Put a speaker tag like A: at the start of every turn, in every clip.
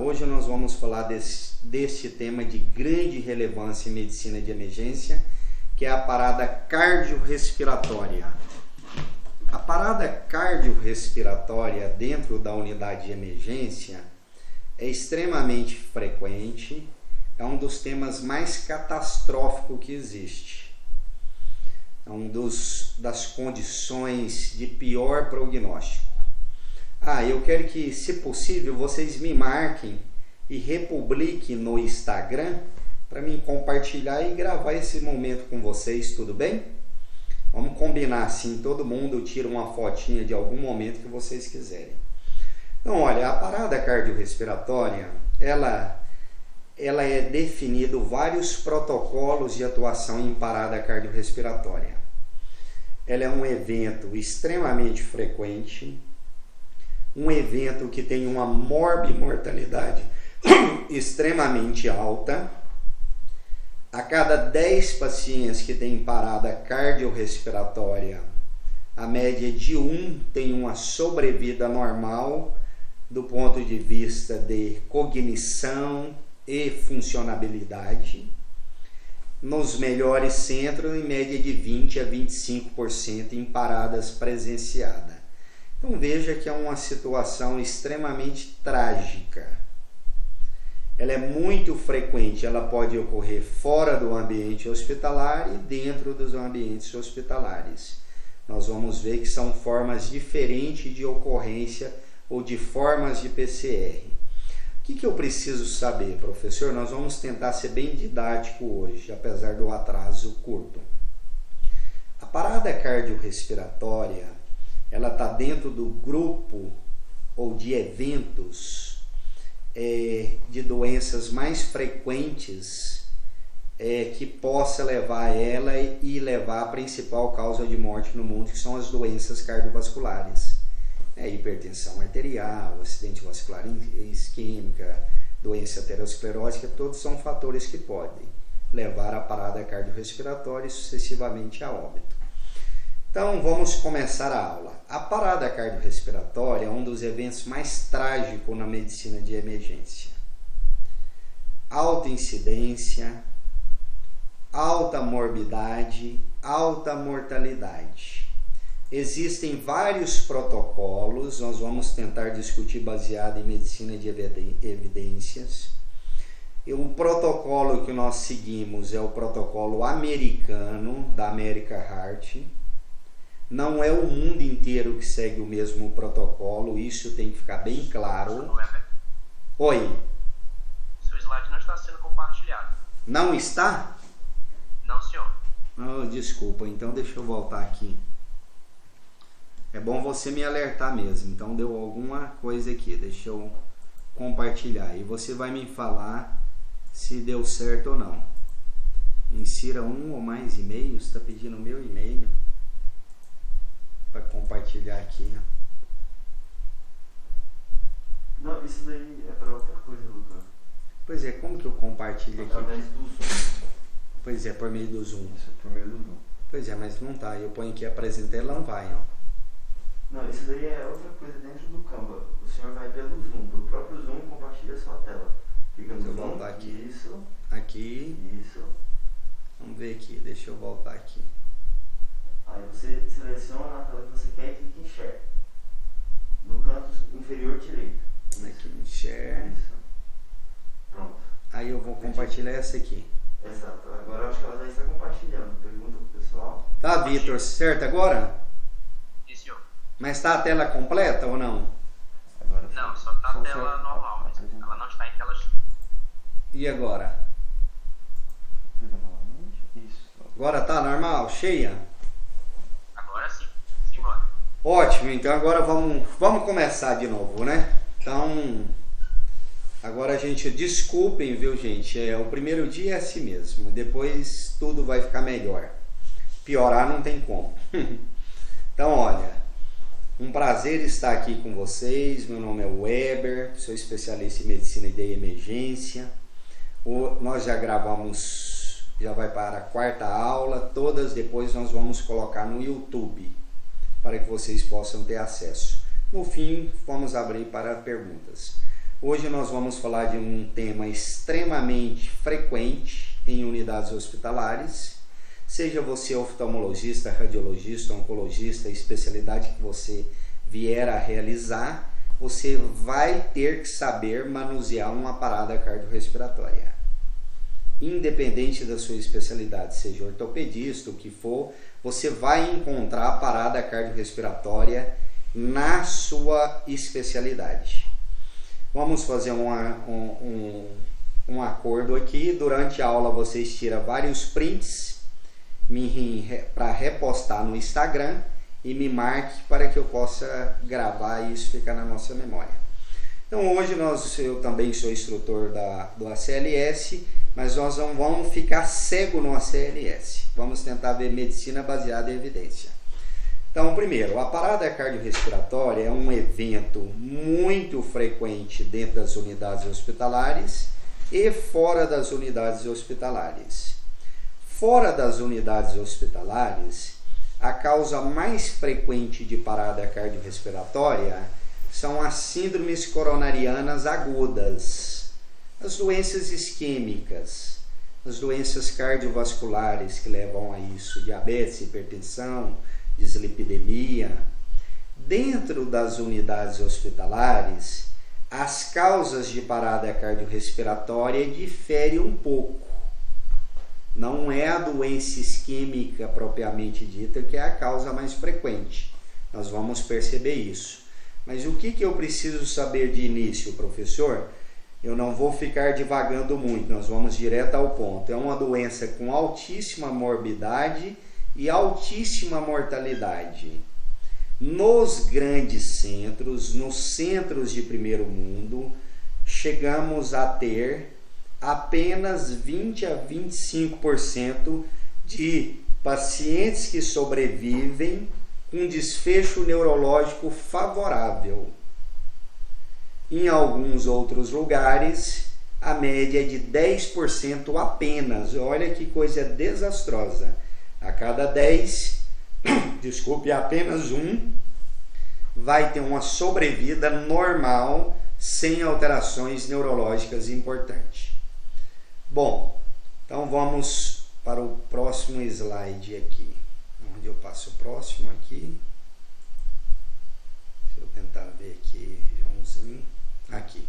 A: Hoje nós vamos falar deste tema de grande relevância em medicina de emergência, que é a parada cardiorrespiratória. A parada cardiorrespiratória dentro da unidade de emergência é extremamente frequente, é um dos temas mais catastróficos que existe. É das condições de pior prognóstico. Eu quero que, se possível, vocês me marquem e republiquem no Instagram para mim compartilhar e gravar esse momento com vocês, tudo bem? Vamos combinar assim, todo mundo tira uma fotinha de algum momento que vocês quiserem. Então, olha, a parada cardiorrespiratória, ela é definido vários protocolos de atuação em parada cardiorrespiratória. Ela é um evento extremamente frequente, um evento que tem uma morbimortalidade extremamente alta. A cada 10 pacientes que têm parada cardiorrespiratória, a média de 1 tem uma sobrevida normal do ponto de vista de cognição e funcionabilidade. Nos melhores centros, em média de 20 a 25% em paradas presenciadas. Então veja que é uma situação extremamente trágica. Ela é muito frequente, ela pode ocorrer fora do ambiente hospitalar e dentro dos ambientes hospitalares. Nós vamos ver que são formas diferentes de ocorrência ou de formas de PCR. O que eu preciso saber, professor? Nós vamos tentar ser bem didático hoje, apesar do atraso curto. A parada cardiorrespiratória, ela está dentro do grupo ou de eventos de doenças mais frequentes que possa levar ela e levar a principal causa de morte no mundo, que são as doenças cardiovasculares. Hipertensão arterial, acidente vascular isquêmica, doença aterosclerótica, todos são fatores que podem levar a parada cardiorrespiratória e sucessivamente a óbito. Então vamos começar a aula. A parada cardiorrespiratória é um dos eventos mais trágicos na medicina de emergência. Alta incidência, alta morbidade, alta mortalidade. Existem vários protocolos, nós vamos tentar discutir baseado em medicina de evidências. O protocolo que nós seguimos é o protocolo americano, da American Heart. Não é o mundo inteiro que segue o mesmo protocolo, isso tem que ficar bem claro. Oi?
B: Seu slide não está sendo compartilhado.
A: Não está?
B: Não, senhor.
A: Desculpa, então deixa eu voltar aqui. É bom você me alertar mesmo, então deu alguma coisa aqui, deixa eu compartilhar. E você vai me falar se deu certo ou não. Insira um ou mais e-mails, está pedindo o meu e-mail para compartilhar aqui.
C: Não, isso daí é para outra coisa, Lucas.
A: Pois é, como que eu compartilho aqui?
C: Através do Zoom.
A: Pois é, por meio do Zoom.
C: Isso é por meio do Zoom.
A: Pois é, mas não tá. Eu ponho aqui apresentar, ela não vai, ó.
C: Não, isso daí é outra coisa dentro do Canva. O senhor vai pelo Zoom, pelo próprio Zoom, compartilha a sua tela. Clica no Zoom.
A: Voltar aqui.
C: Isso.
A: Aqui.
C: Isso.
A: Vamos ver aqui, deixa eu voltar aqui.
C: Aí você seleciona a tela que você quer e clica em Share. No canto inferior direito. Isso.
A: Aqui em Share.
C: Isso. Pronto.
A: Aí eu vou compartilhar essa aqui.
C: Exato. Agora eu acho que ela já está compartilhando. Pergunta pro pessoal.
A: Tá, Vitor, certo agora?
B: Sim, senhor.
A: Mas tá a tela completa ou não?
C: Agora
B: Não, só está a tela normal, mas ela não está em tela cheia.
A: E agora?
C: Isso.
A: Agora tá normal? Cheia?
B: Agora sim. Simbora.
A: Ótimo, então agora vamos começar de novo, né? Então, agora a gente, desculpem, viu, gente? O primeiro dia é assim mesmo, depois tudo vai ficar melhor. Piorar não tem como. Então, olha, um prazer estar aqui com vocês. Meu nome é Weber, sou especialista em medicina de emergência. Nós já gravamos, já vai para a 4ª aula, todas depois nós vamos colocar no YouTube, para que vocês possam ter acesso. No fim, vamos abrir para perguntas. Hoje nós vamos falar de um tema extremamente frequente em unidades hospitalares. Seja você oftalmologista, radiologista, oncologista, a especialidade que você vier a realizar, você vai ter que saber manusear uma parada cardiorrespiratória. Independente da sua especialidade, seja ortopedista, o que for, você vai encontrar a parada cardiorrespiratória na sua especialidade. Vamos fazer um acordo aqui. Durante a aula vocês tiram vários prints para repostar no Instagram e me marque para que eu possa gravar e isso ficar na nossa memória. Então hoje eu também sou instrutor do ACLS, mas nós não vamos ficar cego no ACLS. Vamos tentar ver medicina baseada em evidência. Então, primeiro, a parada cardiorrespiratória é um evento muito frequente dentro das unidades hospitalares e fora das unidades hospitalares. Fora das unidades hospitalares, a causa mais frequente de parada cardiorrespiratória são as síndromes coronarianas agudas, as doenças isquêmicas, as doenças cardiovasculares que levam a isso, diabetes, hipertensão, dislipidemia. Dentro das unidades hospitalares, as causas de parada cardiorrespiratória diferem um pouco. Não é a doença isquêmica propriamente dita que é a causa mais frequente. Nós vamos perceber isso. Mas o que eu preciso saber de início, professor? Eu não vou ficar divagando muito, nós vamos direto ao ponto. É uma doença com altíssima morbidade e altíssima mortalidade. Nos grandes centros, nos centros de primeiro mundo, chegamos a ter apenas 20 a 25% de pacientes que sobrevivem com desfecho neurológico favorável. Em alguns outros lugares, a média é de 10% apenas. Olha que coisa desastrosa. A cada 10, apenas um vai ter uma sobrevida normal, sem alterações neurológicas importantes. Bom, então vamos para o próximo slide aqui. Onde eu passo o próximo aqui. Deixa eu tentar ver aqui, Joãozinho. Aqui.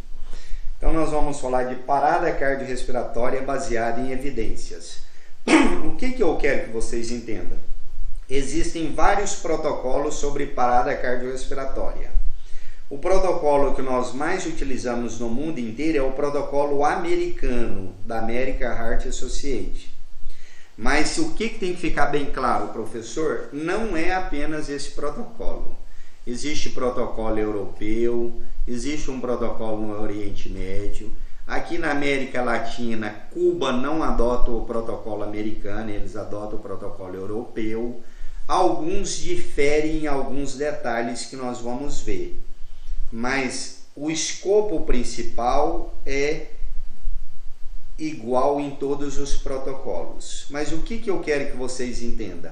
A: Então nós vamos falar de parada cardiorrespiratória baseada em evidências. O que eu quero que vocês entendam? Existem vários protocolos sobre parada cardiorrespiratória. O protocolo que nós mais utilizamos no mundo inteiro é o protocolo americano, da American Heart Association. Mas o que tem que ficar bem claro, professor? Não é apenas esse protocolo. Existe protocolo europeu, existe um protocolo no Oriente Médio. Aqui na América Latina, Cuba não adota o protocolo americano, eles adotam o protocolo europeu. Alguns diferem em alguns detalhes que nós vamos ver. Mas o escopo principal é igual em todos os protocolos. Mas o que eu quero que vocês entendam?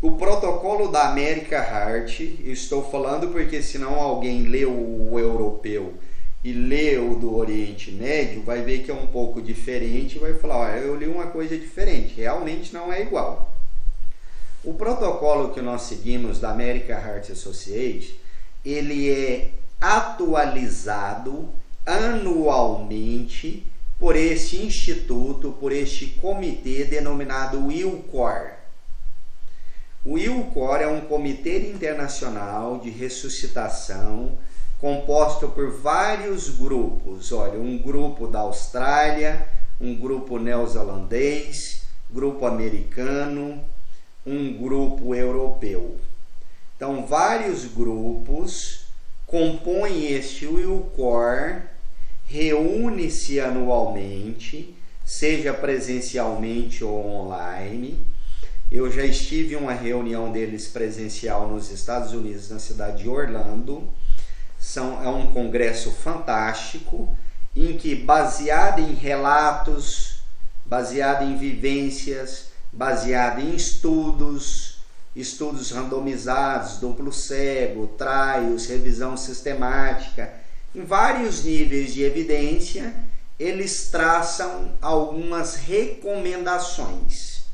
A: O protocolo da American Heart, eu estou falando porque senão alguém lê o europeu e lê o do Oriente Médio, vai ver que é um pouco diferente e vai falar, olha, eu li uma coisa diferente, realmente não é igual. O protocolo que nós seguimos da American Heart Association, ele é atualizado anualmente por este instituto, por este comitê denominado ILCOR. O ILCOR é um comitê internacional de ressuscitação composto por vários grupos. Olha, um grupo da Austrália, um grupo neozelandês, grupo americano, um grupo europeu. Então, vários grupos compõem este ILCOR, reúne-se anualmente, seja presencialmente ou online. Eu já estive em uma reunião deles presencial nos Estados Unidos, na cidade de Orlando. É um congresso fantástico, em que, baseado em relatos, baseado em vivências, baseado em estudos randomizados, duplo cego, trials, revisão sistemática, Em vários níveis de evidência, eles traçam algumas recomendações.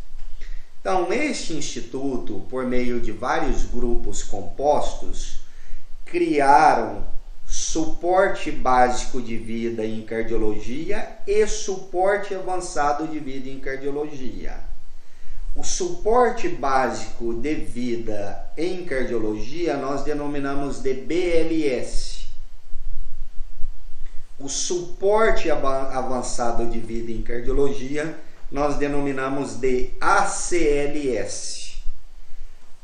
A: Então, este instituto, por meio de vários grupos compostos, criaram suporte básico de vida em cardiologia e suporte avançado de vida em cardiologia. O suporte básico de vida em cardiologia nós denominamos de BLS. O suporte avançado de vida em cardiologia nós denominamos de ACLS.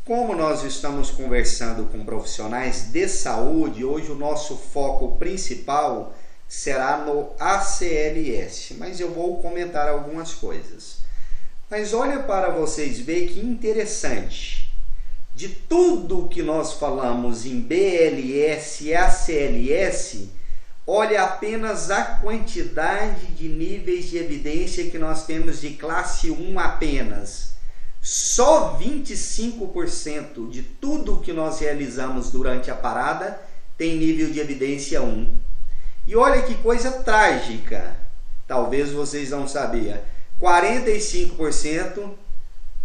A: Como nós estamos conversando com profissionais de saúde, hoje o nosso foco principal será no ACLS, mas eu vou comentar algumas coisas. Mas olha para vocês verem que interessante. De tudo que nós falamos em BLS e ACLS, olha apenas a quantidade de níveis de evidência que nós temos de classe 1 apenas. Só 25% de tudo que nós realizamos durante a parada tem nível de evidência 1. E olha que coisa trágica, talvez vocês não sabiam, 45%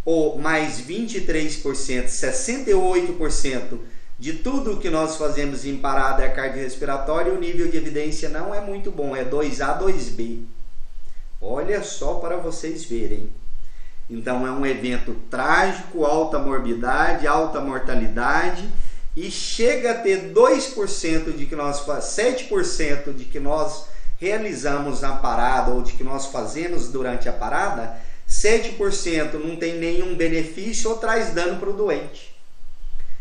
A: ou mais 23%, 68% de tudo que nós fazemos em parada cardiorrespiratória, o nível de evidência não é muito bom, é 2A, 2B. Olha só para vocês verem. Então é um evento trágico, alta morbidade, alta mortalidade, e chega a ter 2% de que nós 7% de que nós realizamos na parada ou de que nós fazemos durante a parada, 7% não tem nenhum benefício ou traz dano para o doente.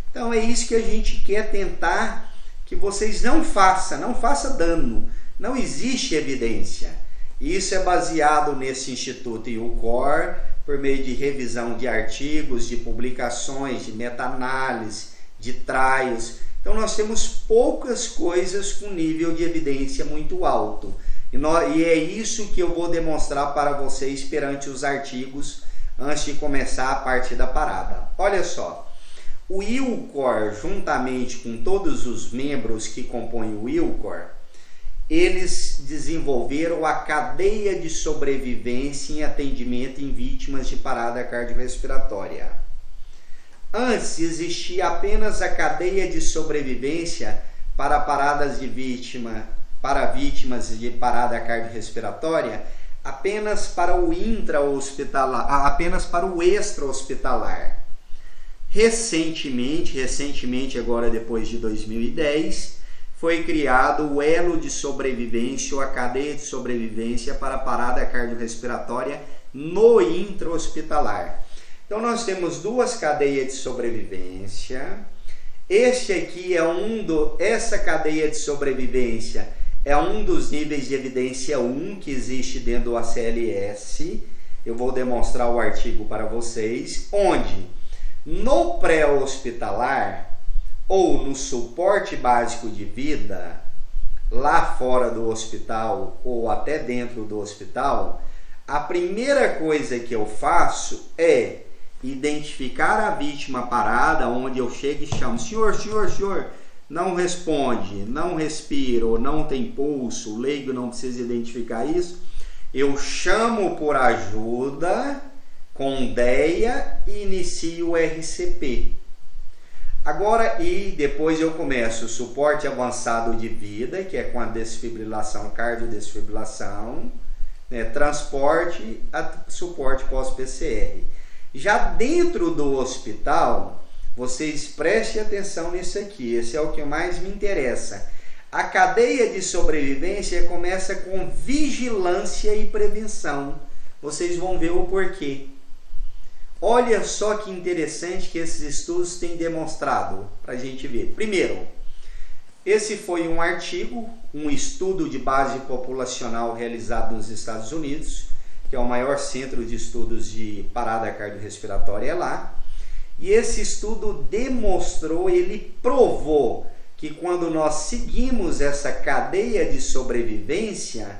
A: Então é isso que a gente quer tentar que vocês não façam dano. Não existe evidência. Isso é baseado nesse Instituto IUCOR, por meio de revisão de artigos, de publicações, de meta-análise, de trials. Então nós temos poucas coisas com nível de evidência muito alto. E é isso que eu vou demonstrar para vocês perante os artigos antes de começar a parte da parada. Olha só, o IUCOR, juntamente com todos os membros que compõem o IUCOR, eles desenvolveram a cadeia de sobrevivência em atendimento em vítimas de parada cardiorrespiratória. Antes existia apenas a cadeia de sobrevivência para paradas de para vítimas de parada cardiorrespiratória, apenas para o intra-hospitalar, apenas para o extra-hospitalar. Recentemente, agora depois de 2010, foi criado o elo de sobrevivência ou a cadeia de sobrevivência para a parada cardiorrespiratória no intra-hospitalar. Então nós temos duas cadeias de sobrevivência. Essa cadeia de sobrevivência é um dos níveis de evidência 1 que existe dentro do ACLS. Eu vou demonstrar o artigo para vocês, onde no pré-hospitalar ou no suporte básico de vida, lá fora do hospital ou até dentro do hospital, a primeira coisa que eu faço é identificar a vítima parada, onde eu chego e chamo, senhor, não responde, não respira ou não tem pulso, o leigo não precisa identificar isso, eu chamo por ajuda com DEA e inicio o RCP. Agora, e depois eu começo o suporte avançado de vida, que é com a desfibrilação, cardiodesfibrilação, transporte a suporte pós-PCR. Já dentro do hospital, vocês prestem atenção nisso aqui, esse é o que mais me interessa. A cadeia de sobrevivência começa com vigilância e prevenção. Vocês vão ver o porquê. Olha só que interessante que esses estudos têm demonstrado para a gente ver. Primeiro, esse foi um artigo, um estudo de base populacional realizado nos Estados Unidos, que é o maior centro de estudos de parada cardiorrespiratória lá. E esse estudo demonstrou, ele provou que quando nós seguimos essa cadeia de sobrevivência,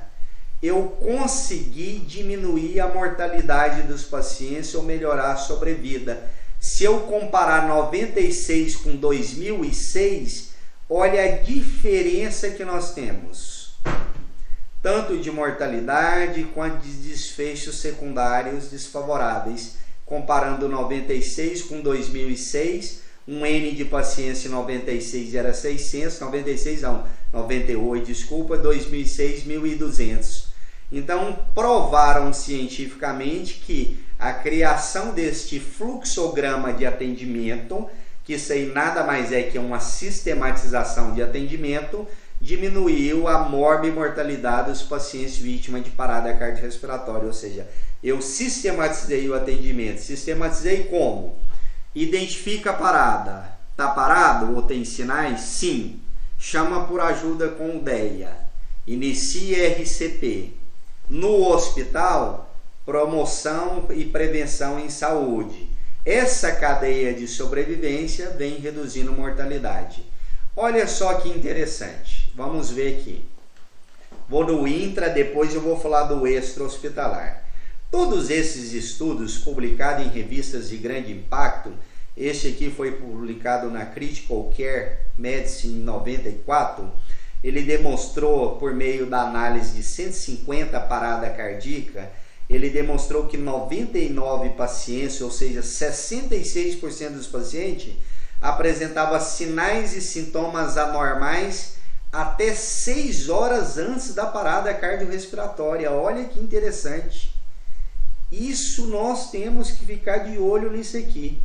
A: eu consegui diminuir a mortalidade dos pacientes ou melhorar a sobrevida. Se eu comparar 96 com 2006, olha a diferença que nós temos, tanto de mortalidade quanto de desfechos secundários desfavoráveis, comparando 96 com 2006, um N de paciência em 96 era 600, 98, desculpa, 2006, 1.200. Então, provaram cientificamente que a criação deste fluxograma de atendimento, que isso aí nada mais é que uma sistematização de atendimento, diminuiu a morbimortalidade dos pacientes vítimas de parada cardiorrespiratória. Ou seja, eu sistematizei o atendimento. Sistematizei como? Identifica a parada. Está parado ou tem sinais? Sim. Chama por ajuda com o DEA. Inicia RCP. No hospital, promoção e prevenção em saúde. Essa cadeia de sobrevivência vem reduzindo mortalidade. Olha só que interessante. Vamos ver aqui. Vou no intra, depois eu vou falar do extra-hospitalar. Todos esses estudos publicados em revistas de grande impacto, este aqui foi publicado na Critical Care Medicine em 94, ele demonstrou, por meio da análise de 150 paradas cardíacas, ele demonstrou que 99 pacientes, ou seja, 66% dos pacientes, apresentavam sinais e sintomas anormais até 6 horas antes da parada cardiorrespiratória. Olha que interessante. Isso nós temos que ficar de olho nisso aqui.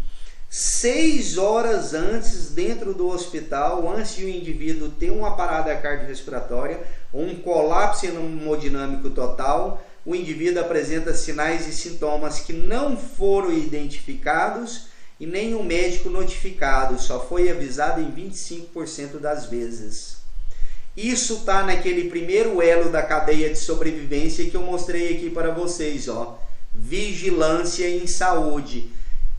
A: 6 horas antes, dentro do hospital, antes de o indivíduo ter uma parada cardiorrespiratória, um colapso hemodinâmico total, o indivíduo apresenta sinais e sintomas que não foram identificados e nem o médico notificado, só foi avisado em 25% das vezes. Isso está naquele primeiro elo da cadeia de sobrevivência que eu mostrei aqui para vocês, ó. Vigilância em saúde.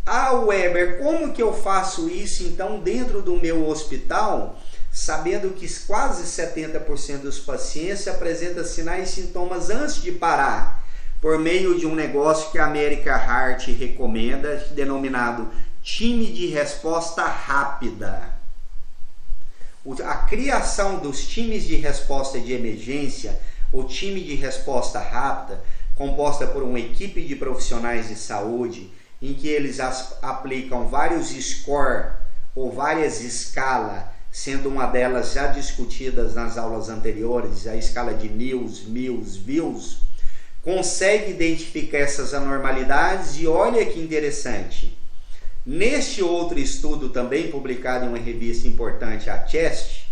A: Ah, Weber, como que eu faço isso então dentro do meu hospital, sabendo que quase 70% dos pacientes apresentam sinais e sintomas antes de parar, por meio de um negócio que a American Heart recomenda, denominado time de resposta rápida. A criação dos times de resposta de emergência, o time de resposta rápida, composta por uma equipe de profissionais de saúde, em que eles aplicam vários scores ou várias escalas, sendo uma delas já discutidas nas aulas anteriores, a escala de Mills, consegue identificar essas anormalidades. E olha que interessante, neste outro estudo também publicado em uma revista importante, a CHEST,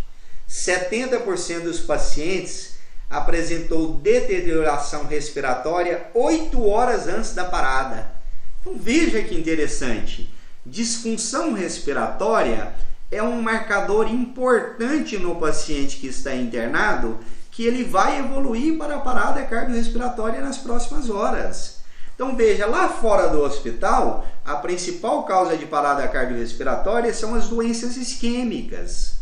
A: 70% dos pacientes apresentou deterioração respiratória 8 horas antes da parada. Então veja que interessante, disfunção respiratória é um marcador importante no paciente que está internado, que ele vai evoluir para a parada cardiorrespiratória nas próximas horas. Então veja, lá fora do hospital, a principal causa de parada cardiorrespiratória são as doenças isquêmicas,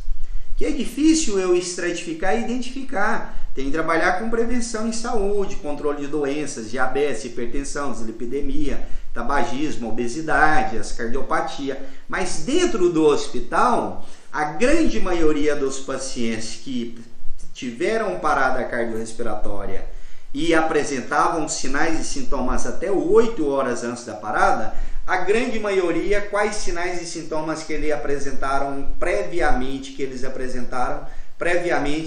A: que é difícil eu estratificar e identificar. Tem que trabalhar com prevenção em saúde, controle de doenças, diabetes, hipertensão, dislipidemia, tabagismo, obesidade, as cardiopatia. Mas dentro do hospital, a grande maioria dos pacientes que tiveram parada cardiorrespiratória e apresentavam sinais e sintomas até 8 horas antes da parada, a grande maioria, quais sinais e sintomas que eles apresentaram previamente,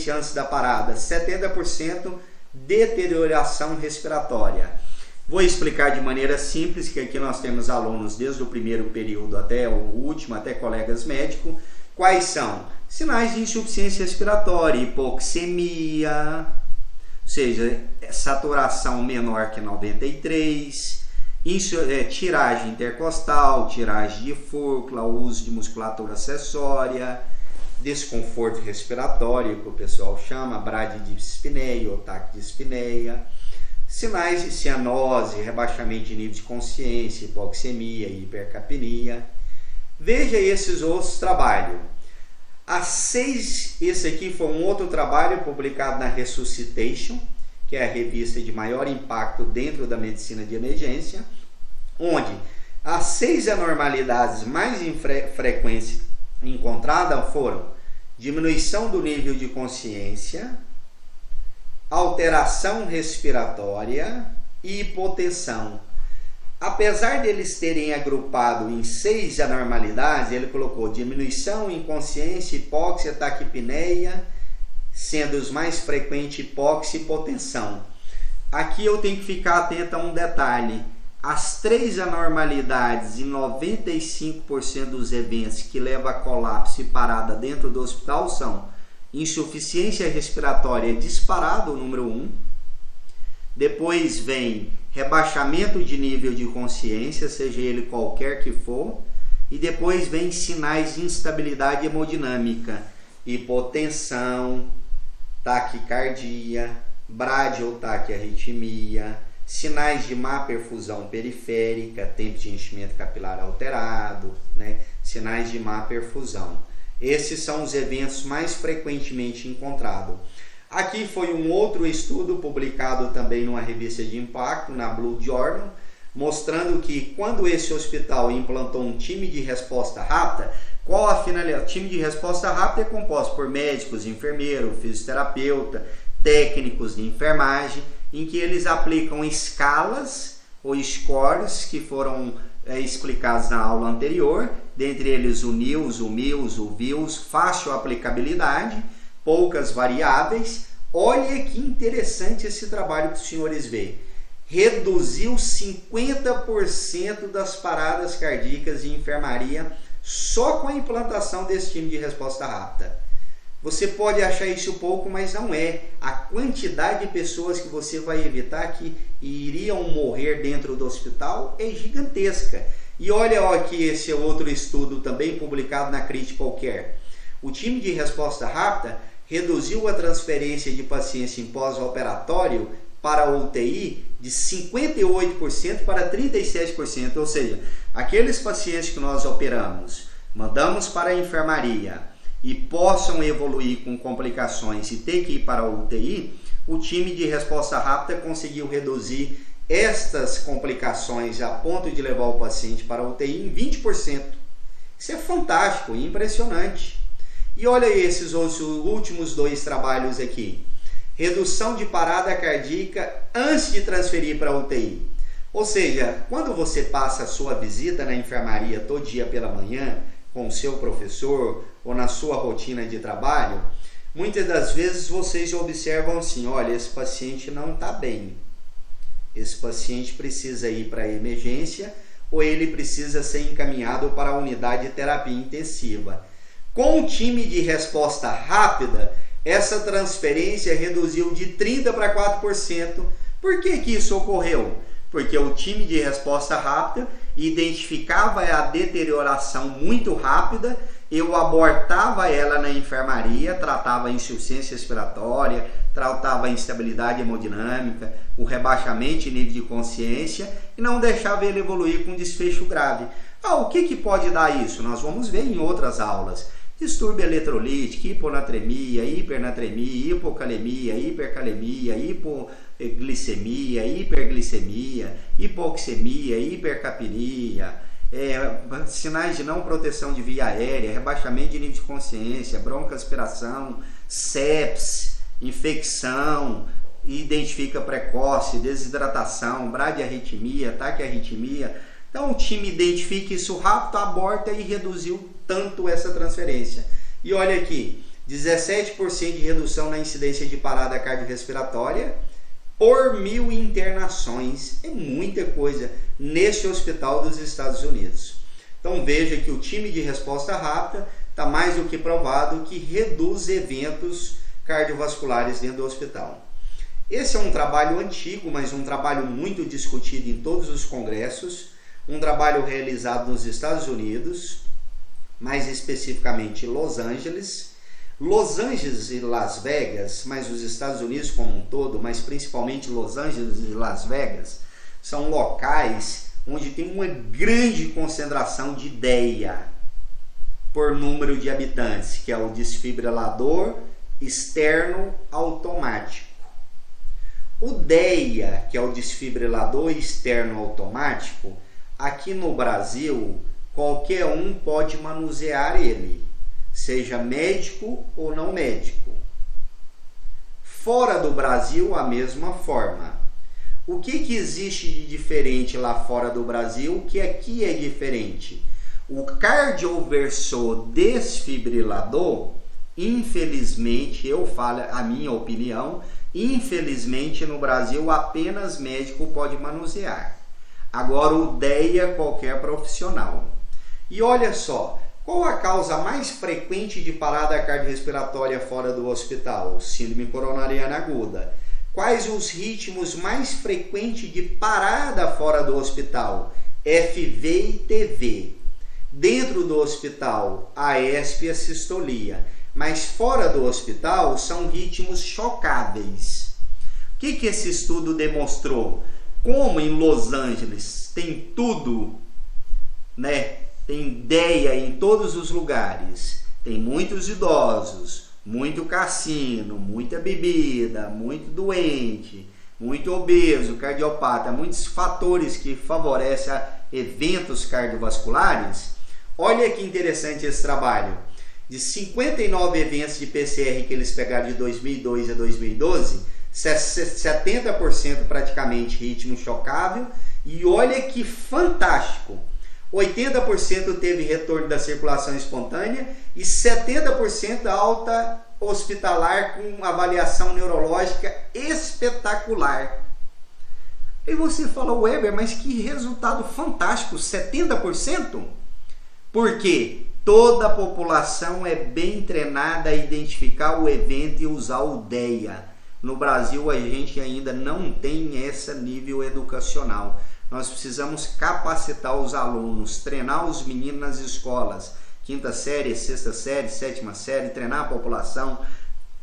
A: antes da parada? 70% deterioração respiratória. Vou explicar de maneira simples, que aqui nós temos alunos desde o primeiro período até o último, até colegas médicos. Quais são? Sinais de insuficiência respiratória, hipoxemia, ou seja, saturação menor que 93, tiragem intercostal, tiragem de fúrcula, uso de musculatura acessória, desconforto respiratório, que o pessoal chama, bradidispneia ou taquidispneia, sinais de cianose, rebaixamento de nível de consciência, hipoxemia e hipercapnia. Veja esses outros trabalhos. Esse aqui foi um outro trabalho publicado na Resuscitation, que é a revista de maior impacto dentro da medicina de emergência, onde as 6 anormalidades mais frequentes encontradas foram diminuição do nível de consciência, alteração respiratória e hipotensão. Apesar deles terem agrupado em 6 anormalidades, ele colocou diminuição, inconsciência, hipóxia, taquipneia, sendo os mais frequentes hipóxia e hipotensão. Aqui eu tenho que ficar atento a um detalhe. As 3 anormalidades em 95% dos eventos que levam a colapso e parada dentro do hospital são insuficiência respiratória disparado, o número 1. Depois vem rebaixamento de nível de consciência, seja ele qualquer que for. E depois vem sinais de instabilidade hemodinâmica, hipotensão, taquicardia, bradi ou taquiarritmia, sinais de má perfusão periférica, tempo de enchimento capilar alterado, né? Sinais de má perfusão. Esses são os eventos mais frequentemente encontrados. Aqui foi um outro estudo publicado também numa revista de impacto, na Blue Journal, mostrando que quando esse hospital implantou um time de resposta rápida, qual a finalidade? O time de resposta rápida é composto por médicos, enfermeiro, fisioterapeuta, técnicos de enfermagem, em que eles aplicam escalas ou scores que foram explicados na aula anterior, dentre eles o NILS, o MILS, o VILS, fácil aplicabilidade, poucas variáveis. Olha que interessante esse trabalho que os senhores veem. Reduziu 50% das paradas cardíacas em enfermaria só com a implantação desse time de resposta rápida. Você pode achar isso pouco, mas não é. A quantidade de pessoas que você vai evitar que iriam morrer dentro do hospital é gigantesca. E olha aqui esse outro estudo também publicado na Critical Care. O time de resposta rápida reduziu a transferência de pacientes em pós-operatório para a UTI de 58% para 37%. Ou seja, aqueles pacientes que nós operamos, mandamos para a enfermaria e possam evoluir com complicações e ter que ir para a UTI, o time de resposta rápida conseguiu reduzir estas complicações a ponto de levar o paciente para a UTI em 20%. Isso é fantástico, impressionante. E olha esses últimos 2 trabalhos aqui. Redução de parada cardíaca antes de transferir para a UTI. Ou seja, quando você passa a sua visita na enfermaria todo dia pela manhã, com o seu professor ou na sua rotina de trabalho, muitas das vezes vocês observam assim, olha, esse paciente não está bem. Esse paciente precisa ir para a emergência ou ele precisa ser encaminhado para a unidade de terapia intensiva. Com o time de resposta rápida, essa transferência reduziu de 30% para 4%. Por que isso ocorreu? Porque o time de resposta rápida identificava a deterioração muito rápida, eu abortava ela na enfermaria, tratava a insuficiência respiratória, tratava a instabilidade hemodinâmica, o rebaixamento de nível de consciência e não deixava ele evoluir com desfecho grave. O que pode dar isso? Nós vamos ver em outras aulas. Distúrbio eletrolítico, hiponatremia, hipernatremia, hipocalemia, hipercalemia, hipoglicemia, hiperglicemia, hipoxemia, hipercapiria, sinais de não proteção de via aérea, rebaixamento de nível de consciência, broncoaspiração, sepse, infecção, identifica precoce, desidratação, bradiarritmia, taquiarritmia. Então o time identifica isso rápido, aborta e reduziu tanto essa transferência. E olha aqui, 17% de redução na incidência de parada cardiorrespiratória por 1000 internações. É muita coisa neste hospital dos Estados Unidos. Então veja que o time de resposta rápida está mais do que provado que reduz eventos cardiovasculares dentro do hospital. Esse é um trabalho antigo, mas um trabalho muito discutido em todos os congressos, um trabalho realizado nos Estados Unidos, mais especificamente Los Angeles e Las Vegas, mas os Estados Unidos como um todo, mas principalmente Los Angeles e Las Vegas, são locais onde tem uma grande concentração de DEA por número de habitantes, que é o desfibrilador externo automático. O DEA, que é o desfibrilador externo automático, aqui no Brasil, qualquer um pode manusear ele. seja médico ou não médico. Fora do Brasil, a mesma forma. O que existe de diferente lá fora do Brasil que aqui é diferente? O cardioversodesfibrilador, infelizmente, eu falo a minha opinião, infelizmente no Brasil apenas médico pode manusear. Agora o DEA qualquer profissional. E olha só, qual a causa mais frequente de parada cardiorrespiratória fora do hospital? Síndrome coronariana aguda. Quais os ritmos mais frequentes de parada fora do hospital? FV e TV. Dentro do hospital, a ESP e a sistolia. Mas fora do hospital, são ritmos chocáveis. O que esse estudo demonstrou? Como em Los Angeles tem tudo, né? Tem DEA em todos os lugares, tem muitos idosos, muito cassino, muita bebida, muito doente, muito obeso, cardiopata, muitos fatores que favorecem eventos cardiovasculares. Olha que interessante esse trabalho. De 59 eventos de PCR que eles pegaram de 2002 a 2012, 70% praticamente ritmo chocável. E olha que fantástico! 80% teve retorno da circulação espontânea e 70% alta hospitalar com avaliação neurológica espetacular. E você fala, Weber, mas que resultado fantástico, 70%? Por quê? Toda a população é bem treinada a identificar o evento e usar o DEA. No Brasil a gente ainda não tem esse nível educacional. Nós precisamos capacitar os alunos, treinar os meninos nas escolas, 5ª série, 6ª série, 7ª série, treinar a população,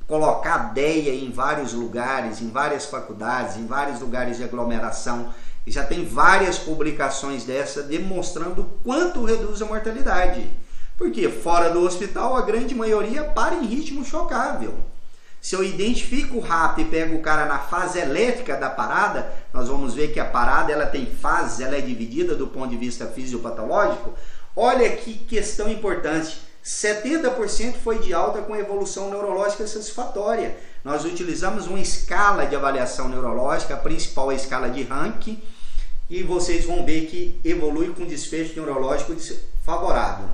A: colocar DEA em vários lugares, em várias faculdades, em vários lugares de aglomeração. E já tem várias publicações dessa demonstrando quanto reduz a mortalidade. Porque fora do hospital a grande maioria para em ritmo chocável. Se eu identifico o RAP e pego o cara na fase elétrica da parada, nós vamos ver que a parada ela tem fases, ela é dividida do ponto de vista fisiopatológico. Olha que questão importante, 70% foi de alta com evolução neurológica satisfatória. Nós utilizamos uma escala de avaliação neurológica, a principal é a escala de Rank, e vocês vão ver que evolui com desfecho neurológico favorável.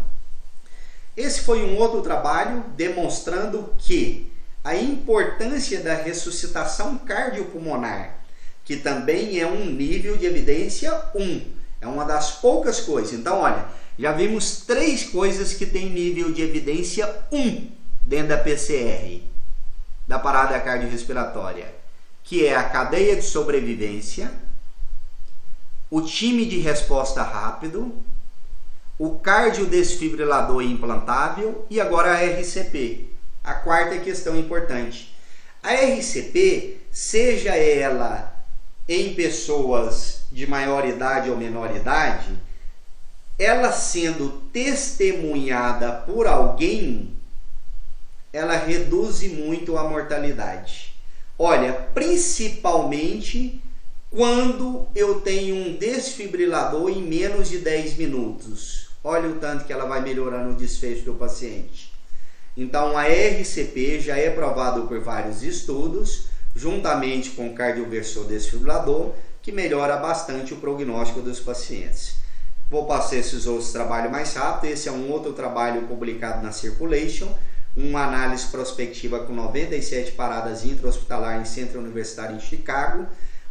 A: Esse foi um outro trabalho demonstrando que a importância da ressuscitação cardiopulmonar, que também é um nível de evidência 1, é uma das poucas coisas. Então, olha, já vimos 3 coisas que tem nível de evidência 1 dentro da PCR, da parada cardiorrespiratória, que é a cadeia de sobrevivência, o time de resposta rápido, o cardiodesfibrilador implantável e agora a RCP. A quarta questão importante. A RCP, seja ela em pessoas de maior idade ou menor idade, ela sendo testemunhada por alguém, ela reduz muito a mortalidade. Olha, principalmente quando eu tenho um desfibrilador em menos de 10 minutos. Olha o tanto que ela vai melhorando o desfecho do paciente. Então a RCP já é provado por vários estudos, juntamente com o cardioversodesfibrilador, que melhora bastante o prognóstico dos pacientes. Vou passar esses outros trabalhos mais rápido. Esse é um outro trabalho publicado na Circulation, uma análise prospectiva com 97 paradas intra-hospitalar em centro universitário em Chicago,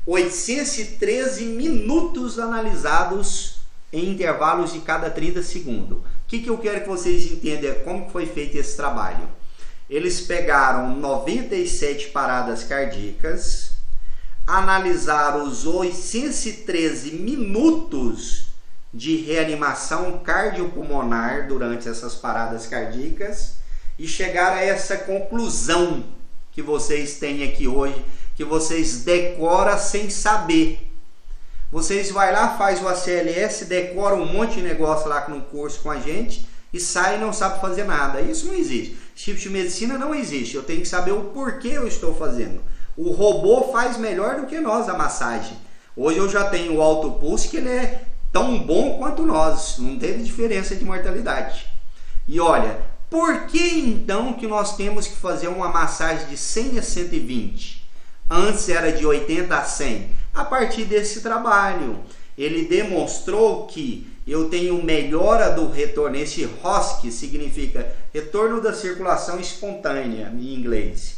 A: 813 minutos analisados em intervalos de cada 30 segundos. O que eu quero que vocês entendam como foi feito esse trabalho. Eles pegaram 97 paradas cardíacas, analisaram os 813 minutos de reanimação cardiopulmonar durante essas paradas cardíacas e chegaram a essa conclusão que vocês têm aqui hoje, que vocês decoram sem saber. Vocês vai lá, faz o ACLS, decora um monte de negócio lá no curso com a gente e sai e não sabe fazer nada. Isso não existe. Esse tipo de medicina não existe. Eu tenho que saber o porquê eu estou fazendo. O robô faz melhor do que nós a massagem. Hoje eu já tenho o Auto Pulse, que ele é tão bom quanto nós. Não teve diferença de mortalidade. E olha, Por que então que nós temos que fazer uma massagem de 100 a 120? Antes era de 80 a 100. A partir desse trabalho, ele demonstrou que eu tenho melhora do retorno. Esse ROSC significa retorno da circulação espontânea em inglês.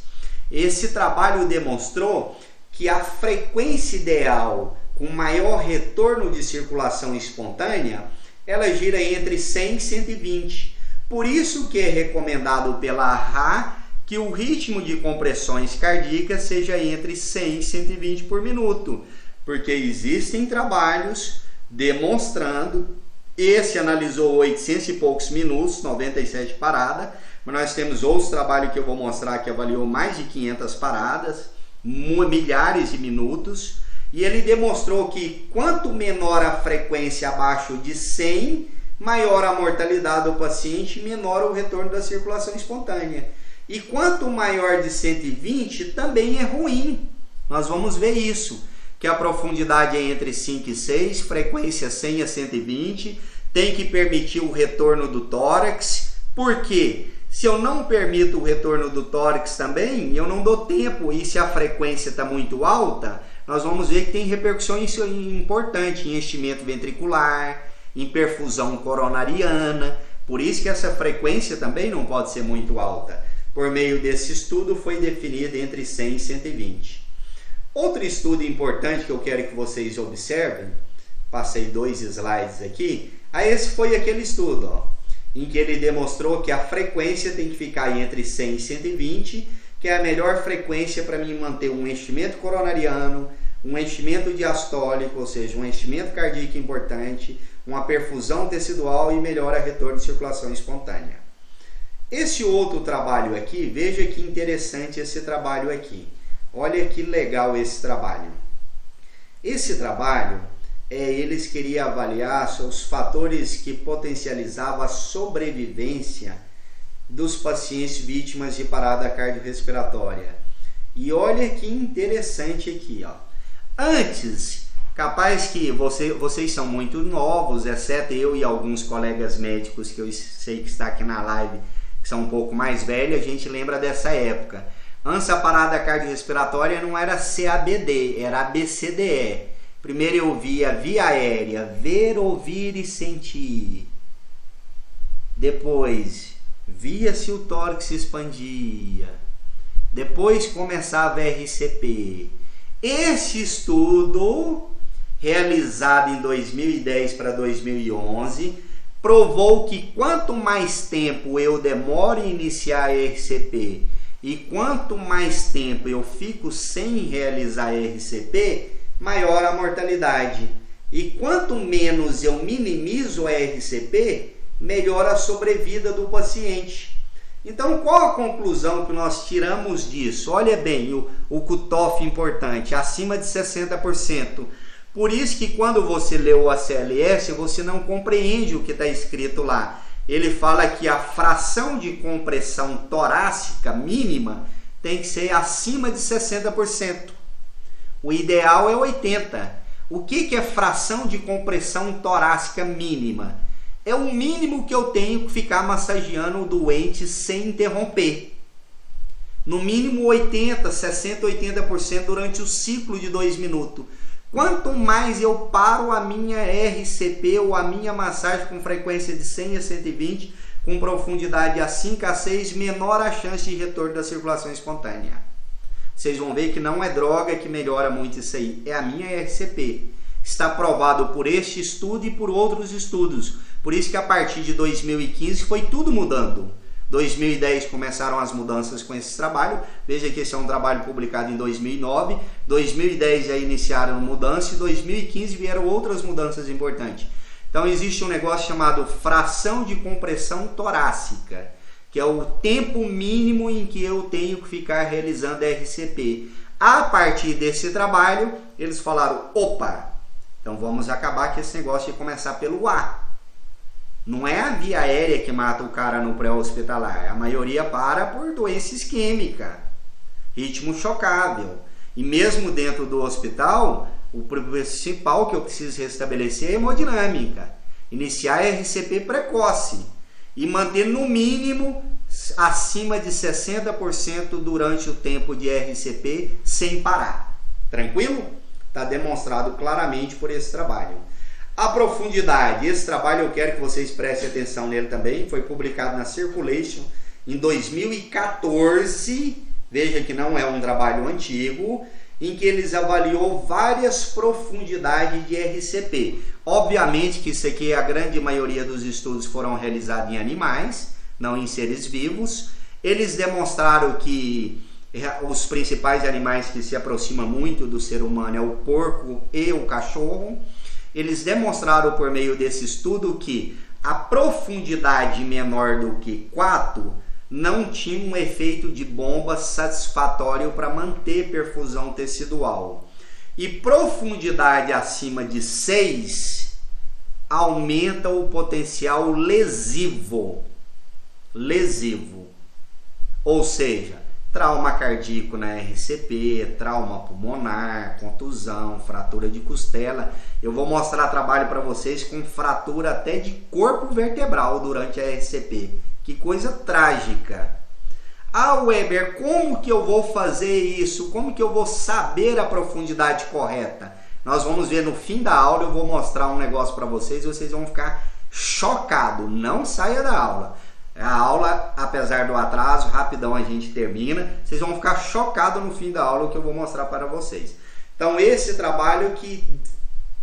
A: Esse trabalho demonstrou que a frequência ideal com maior retorno de circulação espontânea, ela gira entre 100 e 120. Por isso que é recomendado pela AHA que o ritmo de compressões cardíacas seja entre 100 e 120 por minuto, porque existem trabalhos demonstrando, esse analisou 800 e poucos minutos, 97 paradas, mas nós temos outros trabalhos que eu vou mostrar que avaliou mais de 500 paradas, milhares de minutos, e ele demonstrou que quanto menor a frequência abaixo de 100, maior a mortalidade do paciente, menor o retorno da circulação espontânea. E quanto maior de 120, também é ruim. Nós vamos ver isso, que a profundidade é entre 5 e 6, frequência 100 a 120, tem que permitir o retorno do tórax. Por quê? Se eu não permito o retorno do tórax também, eu não dou tempo, e se a frequência está muito alta, nós vamos ver que tem repercussões importantes em enchimento ventricular, em perfusão coronariana. Por isso que essa frequência também não pode ser muito alta. Por meio desse estudo foi definido entre 100 e 120. Outro estudo importante que eu quero que vocês observem, passei 2 slides aqui, esse foi aquele estudo, em que ele demonstrou que a frequência tem que ficar entre 100 e 120, que é a melhor frequência para mim manter um enchimento coronariano, um enchimento diastólico, ou seja, um enchimento cardíaco importante, uma perfusão tecidual e melhora retorno de circulação espontânea. Esse outro trabalho aqui, veja que interessante esse trabalho aqui. Olha que legal esse trabalho. Esse trabalho, eles queriam avaliar os fatores que potencializavam a sobrevivência dos pacientes vítimas de parada cardiorrespiratória. E olha que interessante aqui, ó. Antes, capaz que vocês são muito novos, exceto eu e alguns colegas médicos que eu sei que está aqui na live, que são um pouco mais velhos, a gente lembra dessa época. Antes a parada cardiorrespiratória não era CABD, era ABCDE. Primeiro eu via via aérea, ver, ouvir e sentir. Depois, via se o tórax se expandia. Depois começava a RCP. Esse estudo, realizado em 2010 para 2011, provou que quanto mais tempo eu demoro em iniciar a RCP e quanto mais tempo eu fico sem realizar a RCP, maior a mortalidade. E quanto menos eu minimizo a RCP, melhor a sobrevida do paciente. Então, qual a conclusão que nós tiramos disso? Olha bem, o cutoff importante, acima de 60%. Por isso que quando você lê o ACLS, você não compreende o que está escrito lá. Ele fala que a fração de compressão torácica mínima tem que ser acima de 60%. O ideal é 80%. O que é fração de compressão torácica mínima? É o mínimo que eu tenho que ficar massageando o doente sem interromper. No mínimo 80%, 60%, 80% durante o ciclo de 2 minutos. Quanto mais eu paro a minha RCP ou a minha massagem com frequência de 100 a 120, com profundidade a 5 a 6, menor a chance de retorno da circulação espontânea. Vocês vão ver que não é droga que melhora muito isso aí, é a minha RCP. Está provado por este estudo e por outros estudos. Por isso que a partir de 2015 foi tudo mudando. 2010 começaram as mudanças com esse trabalho. Veja que esse é um trabalho publicado em 2009. 2010 já iniciaram mudança e 2015 vieram outras mudanças importantes. Então existe um negócio chamado fração de compressão torácica, que é o tempo mínimo em que eu tenho que ficar realizando RCP. A partir desse trabalho, eles falaram, opa, então vamos acabar com esse negócio de começar pelo A. Não é a via aérea que mata o cara no pré-hospitalar. A maioria para por doença isquêmica, ritmo chocável. E mesmo dentro do hospital, o principal que eu preciso restabelecer é a hemodinâmica. Iniciar a RCP precoce. e manter no mínimo acima de 60% durante o tempo de RCP sem parar. Tranquilo? Está demonstrado claramente por esse trabalho. A profundidade, esse trabalho eu quero que vocês prestem atenção nele também, foi publicado na Circulation em 2014, veja que não é um trabalho antigo, em que eles avaliou várias profundidades de RCP. Obviamente que isso aqui, a grande maioria dos estudos foram realizados em animais, não em seres vivos. Eles demonstraram que os principais animais que se aproximam muito do ser humano é o porco e o cachorro. Eles demonstraram por meio desse estudo que a profundidade menor do que 4 não tinha um efeito de bomba satisfatório para manter perfusão tecidual. E profundidade acima de 6 aumenta o potencial lesivo. Ou seja, trauma cardíaco na RCP, trauma pulmonar, contusão, fratura de costela. Eu vou mostrar trabalho para vocês com fratura até de corpo vertebral durante a RCP. Que coisa trágica. Ah, Weber, como que eu vou fazer isso? Como que eu vou saber a profundidade correta? Nós vamos ver no fim da aula, eu vou mostrar um negócio para vocês e vocês vão ficar chocados. Não saia da aula. A aula, apesar do atraso, rapidão a gente termina. Vocês vão ficar chocados no fim da aula, o que eu vou mostrar para vocês. Então, esse trabalho que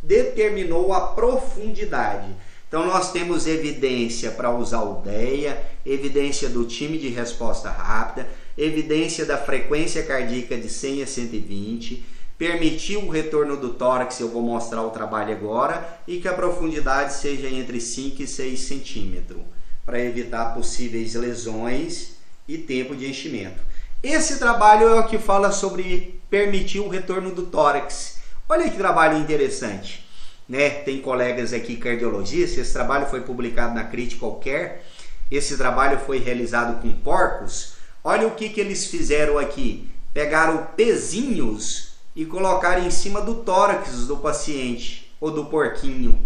A: determinou a profundidade. Então, nós temos evidência para usar o DEA, evidência do time de resposta rápida, evidência da frequência cardíaca de 100 a 120, permitiu o retorno do tórax, eu vou mostrar o trabalho agora, e que a profundidade seja entre 5 e 6 centímetros, para evitar possíveis lesões e tempo de enchimento. Esse trabalho é o que fala sobre permitir o retorno do tórax. Olha que trabalho interessante. Né? Tem colegas aqui cardiologistas, esse trabalho foi publicado na Critical Care, esse trabalho foi realizado com porcos. Olha o que eles fizeram aqui, pegaram pezinhos e colocaram em cima do tórax do paciente, ou do porquinho,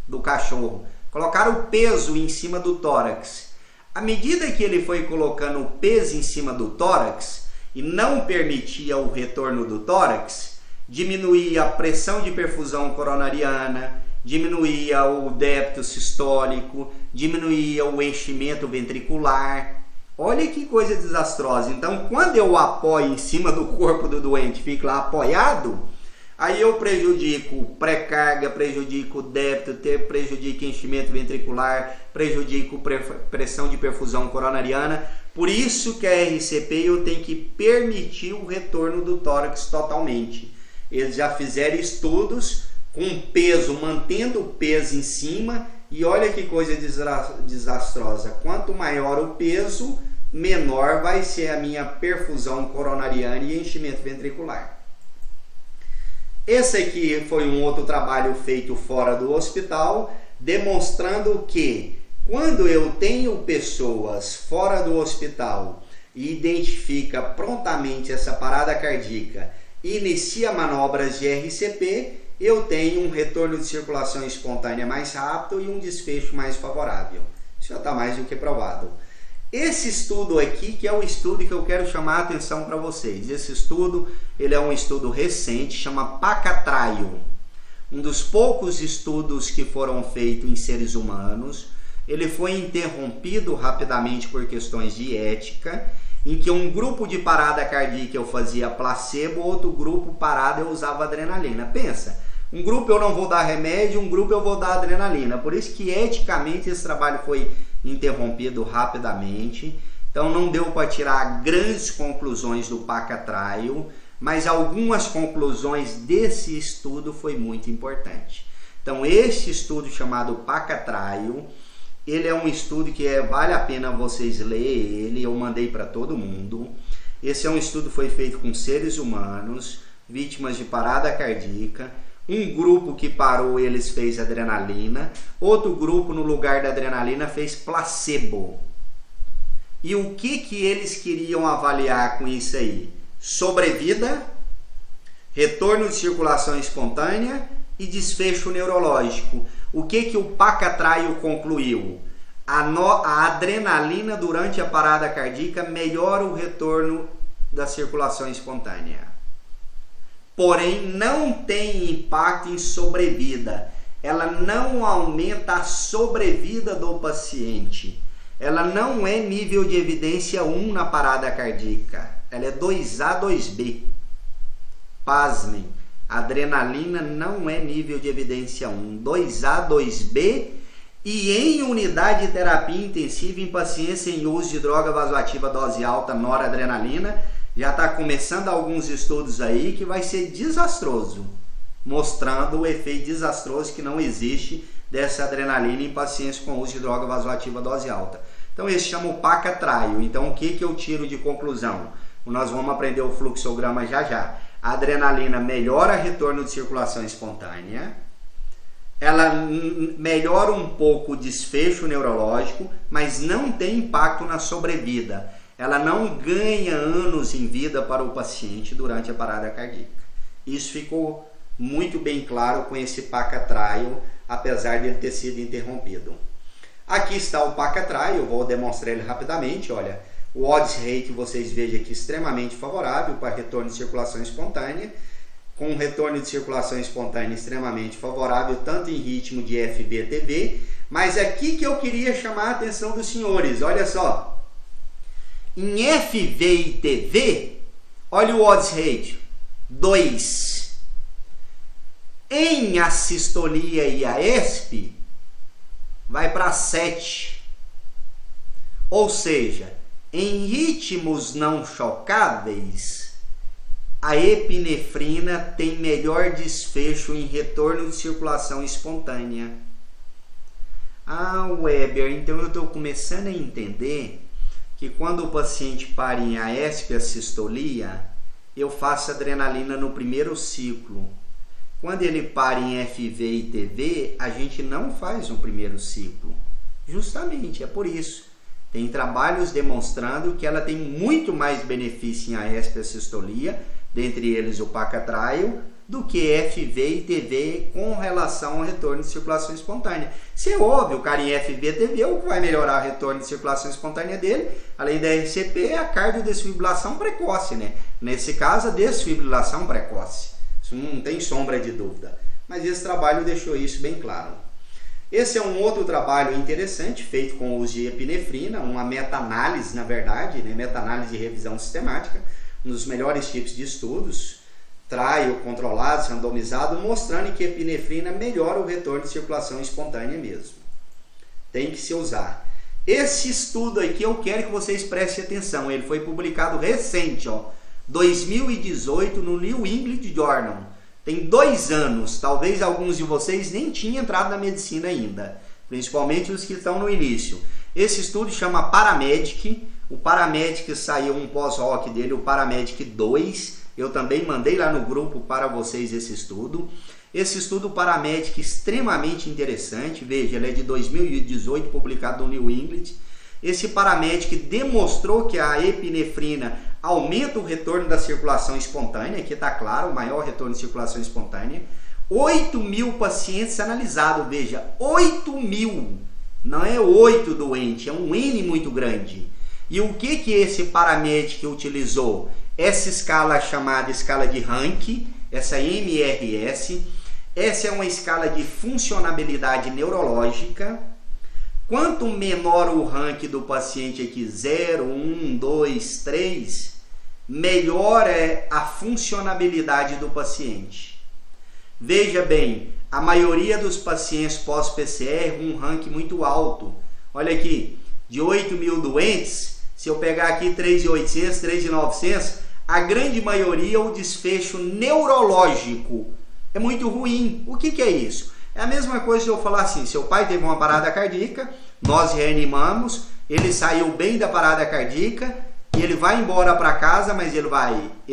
A: do cachorro, colocaram o peso em cima do tórax. À medida que ele foi colocando o peso em cima do tórax e não permitia o retorno do tórax, diminuía a pressão de perfusão coronariana, diminuía o débito sistólico, diminuía o enchimento ventricular. Olha que coisa desastrosa. Então, quando eu apoio em cima do corpo do doente, fico lá apoiado, aí eu prejudico pré-carga, prejudico débito, prejudico enchimento ventricular, prejudico pressão de perfusão coronariana. Por isso que a RCP eu tenho que permitir o retorno do tórax totalmente. Eles já fizeram estudos com peso, mantendo o peso em cima, e olha que coisa desastrosa. Quanto maior o peso, menor vai ser a minha perfusão coronariana e enchimento ventricular. Esse aqui foi um outro trabalho feito fora do hospital, demonstrando que quando eu tenho pessoas fora do hospital e identifica prontamente essa parada cardíaca, inicia manobras de RCP, eu tenho um retorno de circulação espontânea mais rápido e um desfecho mais favorável. Isso já está mais do que provado. Esse estudo aqui, que é o estudo que eu quero chamar a atenção para vocês. Esse estudo, ele é um estudo recente, chama PACA-Trial. Um dos poucos estudos que foram feitos em seres humanos. Ele foi interrompido rapidamente por questões de ética, em que um grupo de parada cardíaca eu fazia placebo, outro grupo parada eu usava adrenalina. Pensa, um grupo eu não vou dar remédio, um grupo eu vou dar adrenalina. Por isso que eticamente esse trabalho foi interrompido rapidamente. Então não deu para tirar grandes conclusões do PACA-Trial, mas algumas conclusões desse estudo foi muito importante. Então este estudo chamado PACA-Trial, ele é um estudo que vale a pena vocês lerem ele, eu mandei para todo mundo. Esse é um estudo que foi feito com seres humanos, vítimas de parada cardíaca. Um grupo que parou, eles fez adrenalina. Outro grupo, no lugar da adrenalina, fez placebo. E o que eles queriam avaliar com isso aí? Sobrevida, retorno de circulação espontânea e desfecho neurológico. O que o PACA-Trial concluiu? a adrenalina durante a parada cardíaca melhora o retorno da circulação espontânea. Porém, não tem impacto em sobrevida. Ela não aumenta a sobrevida do paciente. Ela não é nível de evidência 1 na parada cardíaca. Ela é 2A, 2B. Pasmem, a adrenalina não é nível de evidência 1. 2A, 2B e em unidade de terapia intensiva em pacientes em uso de droga vasoativa dose alta, noradrenalina. Já está começando alguns estudos aí que vai ser desastroso, mostrando o efeito desastroso que não existe dessa adrenalina em pacientes com uso de droga vasoativa dose alta. Então esse chama o Paca-Trial. Então o que eu tiro de conclusão? Nós vamos aprender o fluxograma já já. A adrenalina melhora o retorno de circulação espontânea, ela melhora um pouco o desfecho neurológico, mas não tem impacto na sobrevida. Ela não ganha anos em vida para o paciente durante a parada cardíaca. Isso ficou muito bem claro com esse Paca-Trial, apesar de ele ter sido interrompido. Aqui está o Paca-Trial, eu vou demonstrar ele rapidamente. Olha, o odds rate vocês vejam aqui extremamente favorável para retorno de circulação espontânea, com um retorno de circulação espontânea extremamente favorável, tanto em ritmo de FB-TV, mas aqui que eu queria chamar a atenção dos senhores, olha só. Em FV e TV, olha o odds ratio, 2. Em assistolia e AESP, vai para 7. Ou seja, em ritmos não chocáveis, a epinefrina tem melhor desfecho em retorno de circulação espontânea. Ah, Weber, então eu estou começando a entender que quando o paciente para em AESP, assistolia, eu faço adrenalina no primeiro ciclo. Quando ele para em FV e TV, a gente não faz no primeiro ciclo. Justamente, é por isso. Tem trabalhos demonstrando que ela tem muito mais benefício em AESP, assistolia, dentre eles o Paca-Trial, do que FV e TV com relação ao retorno de circulação espontânea. Se é óbvio, o cara em FV e TV, o que vai melhorar o retorno de circulação espontânea dele, além da RCP, é a cardiodesfibrilação precoce, né? Nesse caso, a desfibrilação precoce. Isso não tem sombra de dúvida. Mas esse trabalho deixou isso bem claro. Esse é um outro trabalho interessante, feito com o uso de epinefrina, uma meta-análise, na verdade, né? Meta-análise de revisão sistemática, um dos melhores tipos de estudos, trial controlados, randomizado, mostrando que a epinefrina melhora o retorno de circulação espontânea mesmo. Tem que se usar. Esse estudo aqui eu quero que vocês prestem atenção, ele foi publicado recente, 2018, no New England Journal. Tem 2 anos, talvez alguns de vocês nem tinham entrado na medicina ainda, principalmente os que estão no início. Esse estudo chama Paramedic, o Paramedic saiu um pós-hoc dele, o Paramedic 2, eu também mandei lá no grupo para vocês esse estudo. Esse estudo Paramedic extremamente interessante, veja, ele é de 2018, publicado no New England. Esse Paramedic demonstrou que a epinefrina aumenta o retorno da circulação espontânea, aqui está claro, o maior retorno de circulação espontânea. 8.000 pacientes analisados, veja, 8.000, não é 8 doentes, é um N muito grande. E o que esse Paramedic utilizou? Essa escala chamada escala de Rank, essa MRS, essa é uma escala de funcionabilidade neurológica. Quanto menor o rank do paciente aqui, 0, 1, 2, 3, melhor é a funcionabilidade do paciente. Veja bem, a maioria dos pacientes pós-PCR um rank muito alto. Olha aqui, de 8.000 doentes, se eu pegar aqui 3.800, 3.900, a grande maioria o desfecho neurológico é muito ruim. O que é isso? É a mesma coisa se eu falar assim, seu pai teve uma parada cardíaca, nós reanimamos, ele saiu bem da parada cardíaca, e ele vai embora para casa, mas ele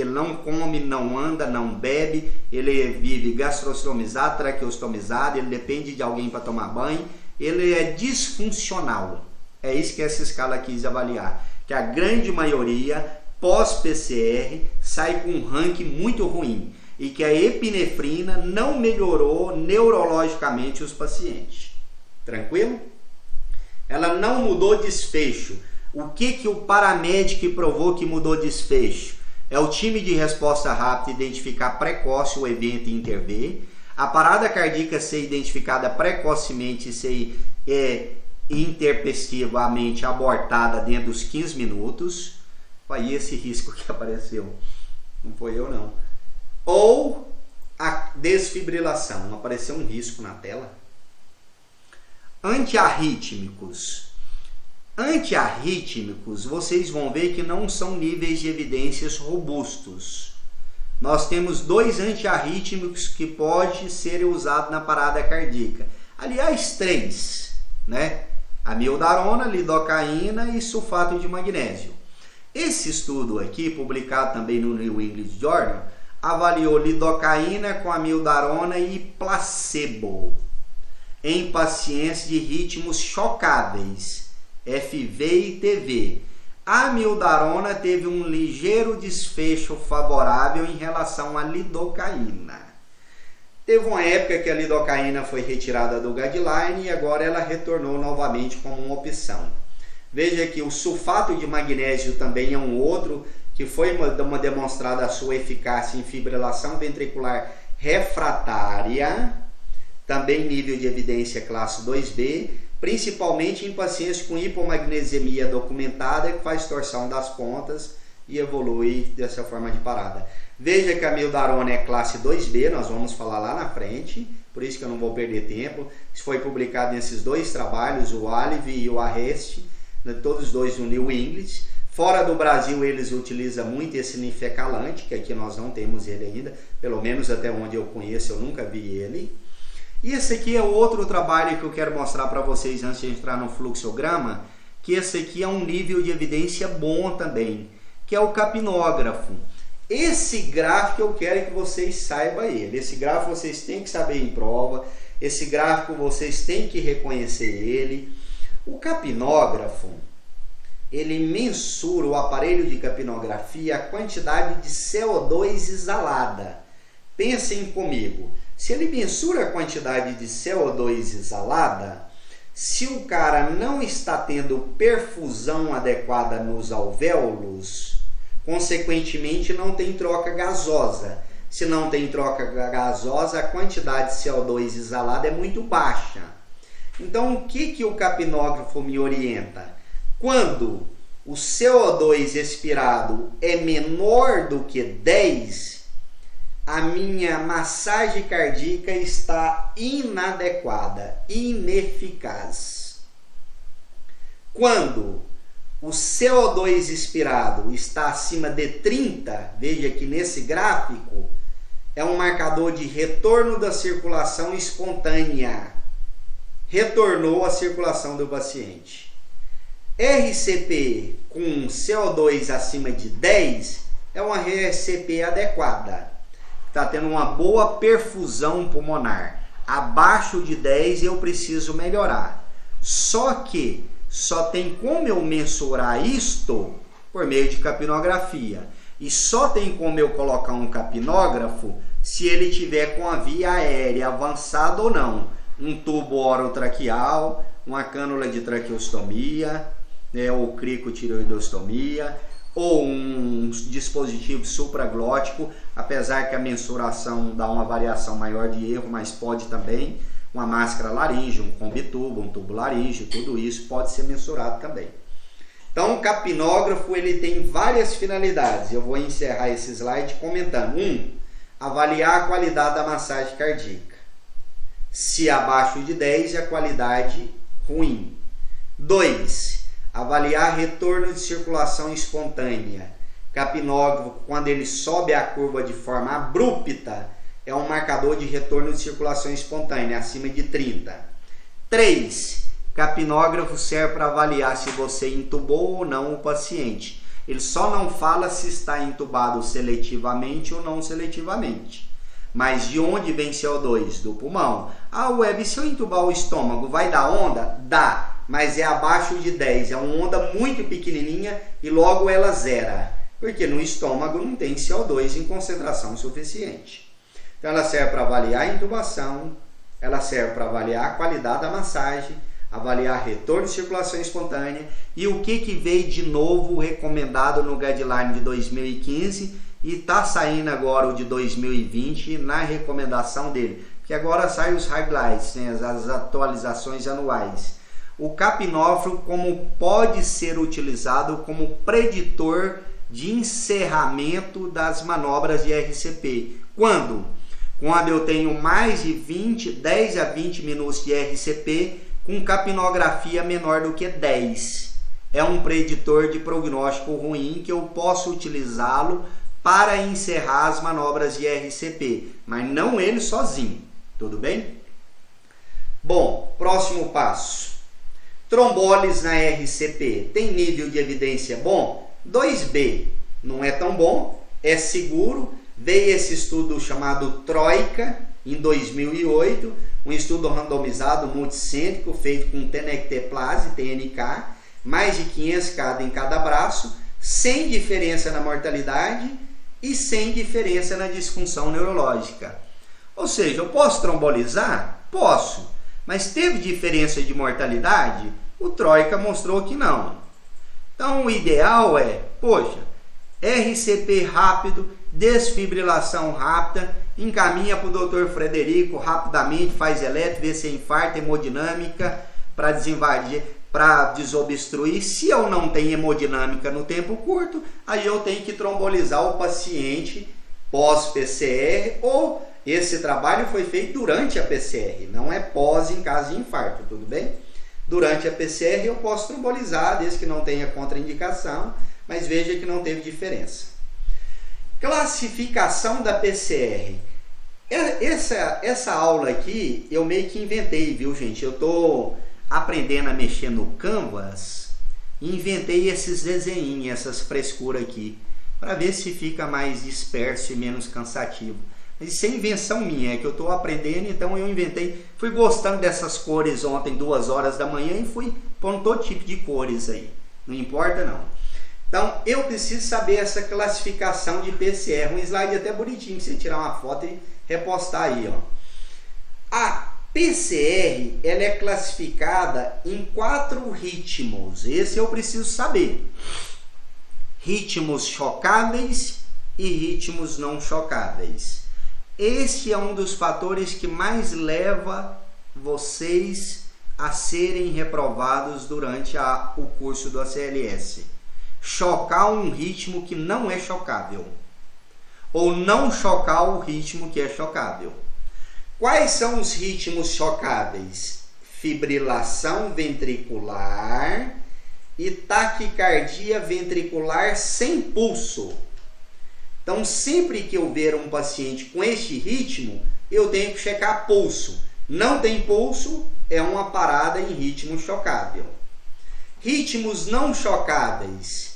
A: não come, não anda, não bebe, ele vive gastrostomizado, traqueostomizado, ele depende de alguém para tomar banho, ele é disfuncional. É isso que essa escala quis avaliar, que a grande maioria pós-PCR sai com um ranking muito ruim e que a epinefrina não melhorou neurologicamente os pacientes. Tranquilo? Ela não mudou desfecho. O que o paramédico provou que mudou desfecho? É o time de resposta rápida identificar precoce o evento e intervir. A parada cardíaca ser identificada precocemente e ser intempestivamente abortada dentro dos 15 minutos. Aí esse risco que apareceu. Não foi eu não. Ou a desfibrilação. Não apareceu um risco na tela? Antiarrítmicos. Antiarrítmicos, vocês vão ver que não são níveis de evidências robustos. Nós temos 2 antiarrítmicos que pode ser usado na parada cardíaca. Aliás, 3, né? Amiodarona, lidocaína e sulfato de magnésio. Esse estudo aqui, publicado também no New England Journal, avaliou lidocaína com amiodarona e placebo em pacientes de ritmos chocáveis, FV e TV. A amiodarona teve um ligeiro desfecho favorável em relação à lidocaína. Teve uma época que a lidocaína foi retirada do guideline e agora ela retornou novamente como uma opção. Veja que o sulfato de magnésio também é um outro que foi uma demonstrada a sua eficácia em fibrilação ventricular refratária, também nível de evidência classe 2B, principalmente em pacientes com hipomagnesemia documentada que faz torção das pontas e evolui dessa forma de parada. Veja que a amiodarona é classe 2B, nós vamos falar lá na frente, por isso que eu não vou perder tempo. Isso foi publicado nesses 2 trabalhos, o Alive e o Arrest, todos 2 no New England. Fora do Brasil eles utilizam muito esse ninfecalante, que aqui nós não temos ele ainda, pelo menos até onde eu conheço eu nunca vi ele. E esse aqui é outro trabalho que eu quero mostrar para vocês antes de entrar no fluxograma, que esse aqui é um nível de evidência bom também, que é o capnógrafo. Esse gráfico eu quero que vocês saibam ele. Esse gráfico vocês têm que saber em prova, esse gráfico vocês têm que reconhecer ele. O capnógrafo, ele mensura o aparelho de capnografia a quantidade de CO2 exalada. Pensem comigo. Se ele mensura a quantidade de CO2 exalada, se o cara não está tendo perfusão adequada nos alvéolos, consequentemente não tem troca gasosa. Se não tem troca gasosa, a quantidade de CO2 exalada é muito baixa. Então, o que o capnógrafo me orienta? Quando o CO2 expirado é menor do que 10, a minha massagem cardíaca está inadequada, ineficaz. Quando o CO2 expirado está acima de 30, veja que nesse gráfico é um marcador de retorno da circulação espontânea. Retornou a circulação do paciente. RCP com CO2 acima de 10 é uma RCP adequada. Está tendo uma boa perfusão pulmonar. Abaixo de 10 eu preciso melhorar. Só que só tem como eu mensurar isto por meio de capnografia. E só tem como eu colocar um capnógrafo se ele tiver com a via aérea avançada ou não. Um tubo orotraqueal, uma cânula de traqueostomia, ou cricotireoidostomia, ou um dispositivo supraglótico, apesar que a mensuração dá uma variação maior de erro, mas pode também uma máscara laríngea, um combitubo, um tubo laríngeo, tudo isso pode ser mensurado também. Então, o capnógrafo ele tem várias finalidades. Eu vou encerrar esse slide comentando. 1. Avaliar a qualidade da massagem cardíaca. Se abaixo de 10 é a qualidade ruim. 2. Avaliar retorno de circulação espontânea. Capnógrafo, quando ele sobe a curva de forma abrupta, é um marcador de retorno de circulação espontânea, acima de 30. 3. Capnógrafo serve para avaliar se você intubou ou não o paciente. Ele só não fala se está intubado seletivamente ou não seletivamente. Mas de onde vem CO2? Do pulmão. Ah, Web, se eu intubar o estômago, vai dar onda? Dá. Mas é abaixo de 10, é uma onda muito pequenininha e logo ela zera, porque no estômago não tem CO2 em concentração suficiente. Então ela serve para avaliar a intubação, ela serve para avaliar a qualidade da massagem, avaliar retorno de circulação espontânea e o que veio de novo recomendado no guideline de 2015 e está saindo agora o de 2020 na recomendação dele, que agora saem os highlights, né, as atualizações anuais. O capnófilo como pode ser utilizado como preditor de encerramento das manobras de RCP. Quando? Quando eu tenho mais de 10 a 20 minutos de RCP com capnografia menor do que 10. É um preditor de prognóstico ruim que eu posso utilizá-lo para encerrar as manobras de RCP, mas não ele sozinho, tudo bem? Bom, próximo passo. Trombólise na RCP, tem nível de evidência bom? 2B, não é tão bom, é seguro. Veio esse estudo chamado Troika, em 2008, um estudo randomizado multicêntrico feito com tenecteplase, TNK, mais de 500 em cada braço, sem diferença na mortalidade e sem diferença na disfunção neurológica. Ou seja, eu posso trombolizar? Posso, mas teve diferença de mortalidade? O Troika mostrou que não. Então o ideal é, poxa, RCP rápido, desfibrilação rápida, encaminha para o Dr. Frederico rapidamente, faz eletro, vê se é infarto, hemodinâmica para desinvadir, para desobstruir. Se eu não tenho hemodinâmica no tempo curto, aí eu tenho que trombolizar o paciente pós-PCR, ou esse trabalho foi feito durante a PCR, não é pós em caso de infarto, tudo bem? Durante a PCR eu posso trombolizar, desde que não tenha contraindicação, mas veja que não teve diferença. Classificação da PCR. Essa aula aqui eu meio que inventei, viu, gente? Eu estou aprendendo a mexer no Canvas e inventei esses desenhinhos, essas frescuras aqui, para ver se fica mais disperso e menos cansativo. Mas isso é invenção minha, é que eu estou aprendendo, então eu inventei. Fui gostando dessas cores ontem, 2 horas da manhã, e fui pondo todo tipo de cores aí. Não importa não. Então, eu preciso saber essa classificação de PCR. Um slide até bonitinho, pra você tirar uma foto e repostar aí, ó. A PCR, ela é classificada em 4 ritmos. Esse eu preciso saber. Ritmos chocáveis e ritmos não chocáveis. Esse é um dos fatores que mais leva vocês a serem reprovados durante o curso do ACLS. Chocar um ritmo que não é chocável, ou não chocar o ritmo que é chocável. Quais são os ritmos chocáveis? Fibrilação ventricular e taquicardia ventricular sem pulso. Então, sempre que eu ver um paciente com este ritmo, eu tenho que checar pulso. Não tem pulso, é uma parada em ritmo chocável. Ritmos não chocáveis.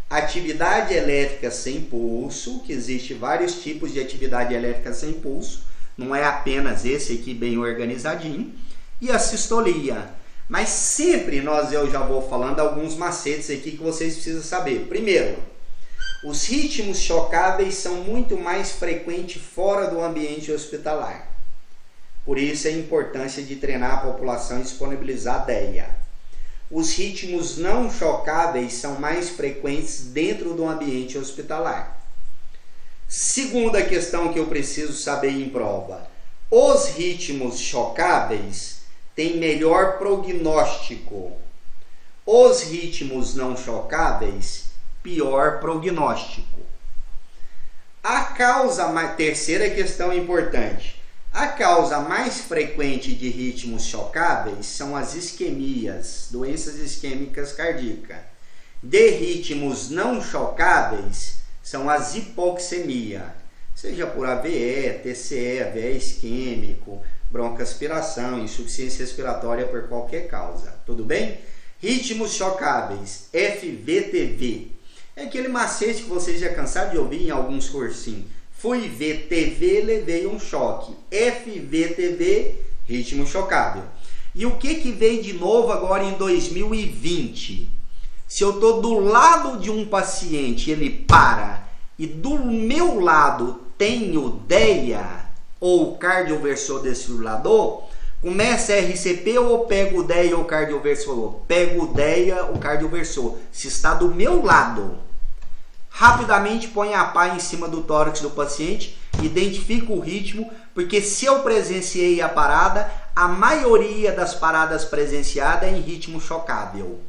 A: Atividade elétrica sem pulso, que existe vários tipos de atividade elétrica sem pulso, não é apenas esse aqui bem organizadinho, e a sistolia. Mas sempre eu já vou falando alguns macetes aqui que vocês precisam saber. Primeiro, os ritmos chocáveis são muito mais frequentes fora do ambiente hospitalar. Por isso a importância de treinar a população e disponibilizar a DEA. Os ritmos não chocáveis são mais frequentes dentro do ambiente hospitalar. Segunda questão que eu preciso saber em prova. Os ritmos chocáveis têm melhor prognóstico. Os ritmos não chocáveis, pior prognóstico. Terceira questão importante. A causa mais frequente de ritmos chocáveis são as isquemias, doenças isquêmicas cardíacas. De ritmos não chocáveis são as hipoxemia, seja por AVE, TCE, AVE isquêmico, broncoaspiração, insuficiência respiratória por qualquer causa. Tudo bem? Ritmos chocáveis, FVTV. É aquele macete que vocês já cansaram de ouvir em alguns cursinhos. Fui ver TV, levei um choque. FVTV, ritmo chocável. E o que veio de novo agora em 2020? Se eu estou do lado de um paciente, ele para, e do meu lado tenho DEA ou cardioversor desfibrilador, Começa RCP ou pego o DEA ou cardioversor? Pego o DEA ou cardioversor. Se está do meu lado, rapidamente põe a pá em cima do tórax do paciente, identifica o ritmo, porque se eu presenciei a parada, a maioria das paradas presenciadas é em ritmo chocável.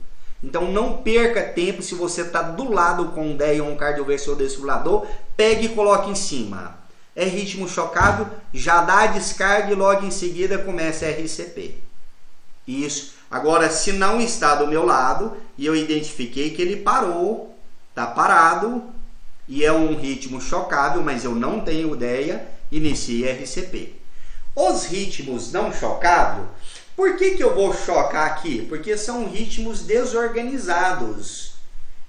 A: Então não perca tempo. Se você está do lado com um DEA ou um cardioversor desfibrilador, pegue e coloque em cima. É ritmo chocável, já dá a descarga e logo em seguida começa a RCP. Isso. Agora, se não está do meu lado e eu identifiquei que ele parou, está parado e é um ritmo chocável, mas eu não tenho DEA, inicie RCP. Os ritmos não chocáveis, por que eu vou chocar aqui? Porque são ritmos desorganizados,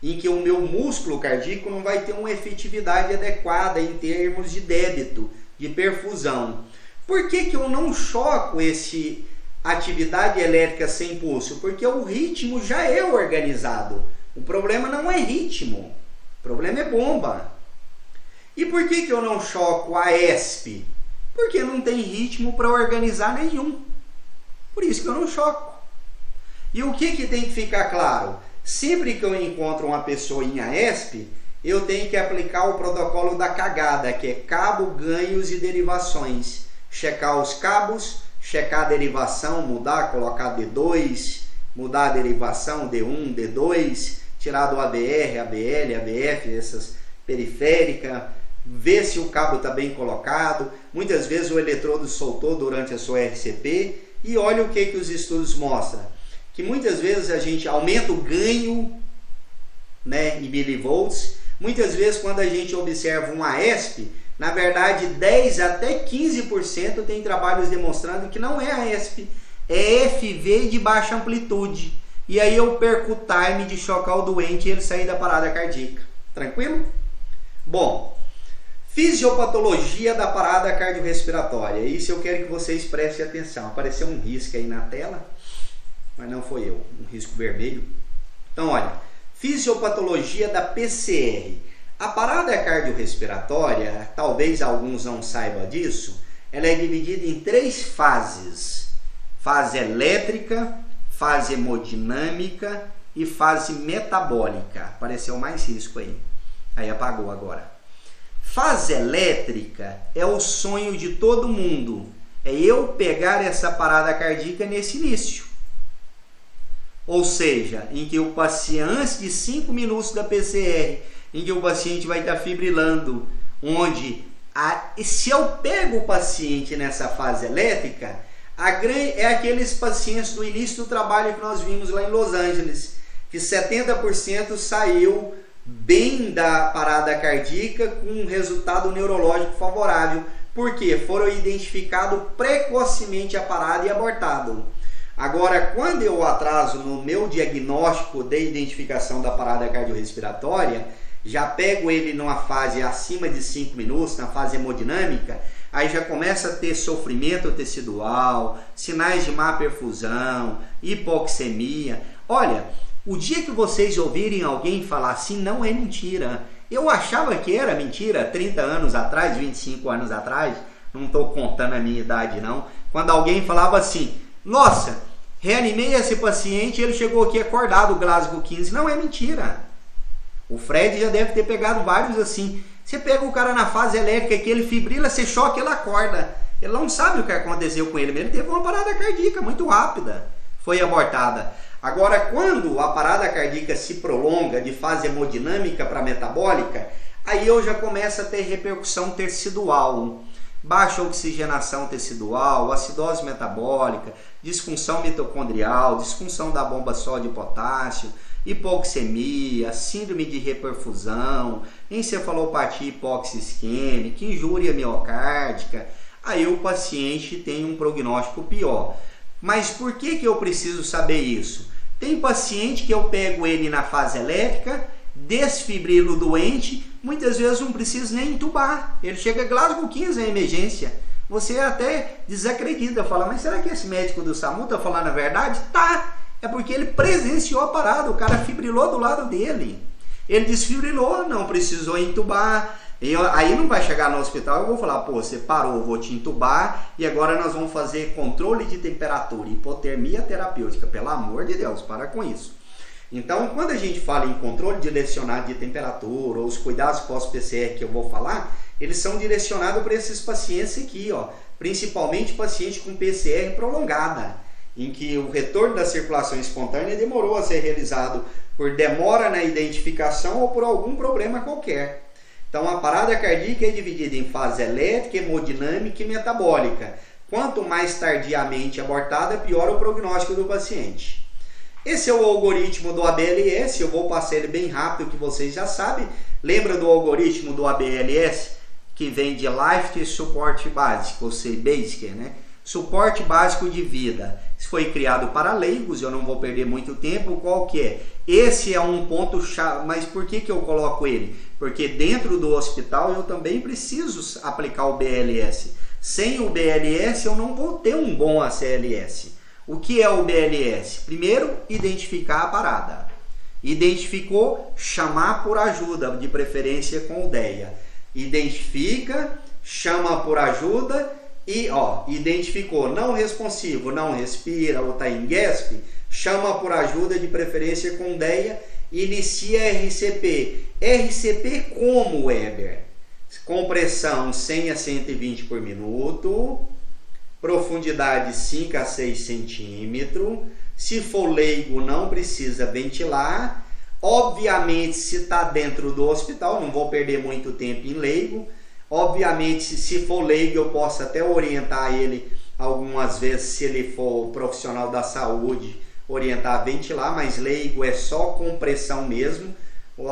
A: em que o meu músculo cardíaco não vai ter uma efetividade adequada em termos de débito, de perfusão. Por que eu não choco esse atividade elétrica sem pulso? Porque o ritmo já é organizado. O problema não é ritmo, o problema é bomba. E por que eu não choco a ESP? Porque não tem ritmo para organizar nenhum. Por isso que eu não choco. E o que tem que ficar claro? Sempre que eu encontro uma pessoa em AESP, eu tenho que aplicar o protocolo da cagada, que é cabo, ganhos e derivações. Checar os cabos, checar a derivação, mudar, colocar D2, mudar a derivação D1, D2, tirar do ABR, ABL, ABF, essas periféricas, ver se o cabo está bem colocado. Muitas vezes o eletrodo soltou durante a sua RCP e olha o que os estudos mostram. Que muitas vezes a gente aumenta o ganho, né, em milivolts. Muitas vezes quando a gente observa um AESP, na verdade 10 até 15% tem trabalhos demonstrando que não é AESP, é FV de baixa amplitude. E aí eu perco o time de chocar o doente e ele sair da parada cardíaca. Tranquilo? Bom, fisiopatologia da parada cardiorrespiratória. Isso eu quero que vocês prestem atenção. Apareceu um risco aí na tela, mas não foi eu, um risco vermelho. Então, olha, fisiopatologia da PCR. A parada cardiorrespiratória, talvez alguns não saibam disso, ela é dividida em 3 fases. Fase elétrica, fase hemodinâmica e fase metabólica. Apareceu mais risco aí. Aí apagou agora. Fase elétrica é o sonho de todo mundo. É eu pegar essa parada cardíaca nesse início. Ou seja, em que o paciente, antes de 5 minutos da PCR, em que o paciente vai estar fibrilando, se eu pego o paciente nessa fase elétrica, é aqueles pacientes do início do trabalho que nós vimos lá em Los Angeles, que 70% saiu bem da parada cardíaca com um resultado neurológico favorável. Por quê? Foram identificados precocemente a parada e abortado. Agora, quando eu atraso no meu diagnóstico de identificação da parada cardiorrespiratória, já pego ele numa fase acima de 5 minutos, na fase hemodinâmica, aí já começa a ter sofrimento tecidual, sinais de má perfusão, hipoxemia. Olha, o dia que vocês ouvirem alguém falar assim, não é mentira. Eu achava que era mentira 30 anos atrás, 25 anos atrás, não estou contando a minha idade não, quando alguém falava assim, nossa, reanimei esse paciente e ele chegou aqui acordado, Glasgow 15. Não é mentira. O Fred já deve ter pegado vários assim. Você pega o cara na fase elétrica que ele fibrila, você choca, ele acorda. Ele não sabe o que aconteceu com ele, mas ele teve uma parada cardíaca muito rápida. Foi abortada. Agora, quando a parada cardíaca se prolonga de fase hemodinâmica para metabólica, aí eu já começo a ter repercussão tecidual. Baixa oxigenação tecidual, acidose metabólica, disfunção mitocondrial, disfunção da bomba sódio e potássio, hipoxemia, síndrome de reperfusão, encefalopatia hipoxisquêmica, injúria miocárdica. Aí o paciente tem um prognóstico pior. Mas por que eu preciso saber isso? Tem paciente que eu pego ele na fase elétrica, desfibrilo o doente, muitas vezes não preciso nem entubar. Ele chega a Glasgow 15 na emergência. Você até desacredita, fala, mas será que esse médico do SAMU está falando a verdade? Tá! É porque ele presenciou a parada, o cara fibrilou do lado dele. Ele desfibrilou, não precisou entubar, Aí não vai chegar no hospital e eu vou falar, pô, você parou, vou te entubar e agora nós vamos fazer controle de temperatura, hipotermia terapêutica. Pelo amor de Deus, para com isso. Então, quando a gente fala em controle direcionado de temperatura ou os cuidados pós-PCR que eu vou falar, eles são direcionados para esses pacientes aqui, ó, principalmente pacientes com PCR prolongada, em que o retorno da circulação espontânea demorou a ser realizado por demora na identificação ou por algum problema qualquer. Então, a parada cardíaca é dividida em fase elétrica, hemodinâmica e metabólica. Quanto mais tardiamente abortada, pior o prognóstico do paciente. Esse é o algoritmo do ABLS, eu vou passar ele bem rápido, que vocês já sabem. Lembra do algoritmo do ABLS? Que vem de Life Support Basic, ou seja, Basic, né? Suporte básico de vida. Isso foi criado para leigos, eu não vou perder muito tempo. Qual que é? Esse é um ponto chave, mas por que eu coloco ele? Porque dentro do hospital eu também preciso aplicar o BLS. Sem o BLS eu não vou ter um bom ACLS. O que é o BLS? Primeiro, identificar a parada. Identificou, chamar por ajuda, de preferência com o DEA. Identifica, chama por ajuda e, identificou, não responsivo, não respira ou está em gasp, chama por ajuda, de preferência com DEA, inicia RCP. RCP como, Weber? Compressão 100 a 120 por minuto, profundidade 5 a 6 centímetros. Se for leigo, não precisa ventilar. Obviamente, se está dentro do hospital, não vou perder muito tempo em leigo. Obviamente, se for leigo, eu posso até orientar ele algumas vezes, se ele for profissional da saúde, orientar a ventilar, mas leigo é só compressão mesmo,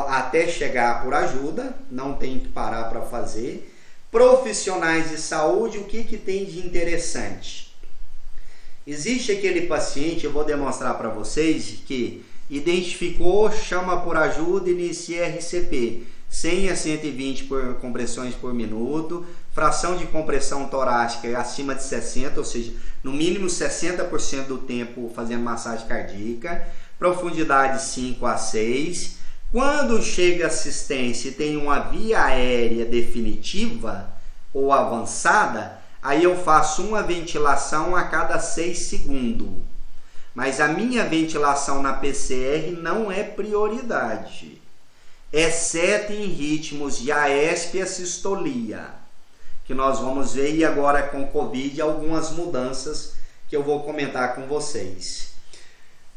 A: até chegar por ajuda, não tem que parar para fazer. Profissionais de saúde, o que tem de interessante? Existe aquele paciente, eu vou demonstrar para vocês, que identificou, chama por ajuda, inicia RCP, 100 a 120 compressões por minuto, fração de compressão torácica acima de 60, ou seja, no mínimo 60% do tempo fazendo massagem cardíaca, profundidade 5 a 6. Quando chega a assistência e tem uma via aérea definitiva ou avançada, aí eu faço uma ventilação a cada 6 segundos. Mas a minha ventilação na PCR não é prioridade, exceto em ritmos de AESP e assistolia, que nós vamos ver, e agora com Covid algumas mudanças que eu vou comentar com vocês.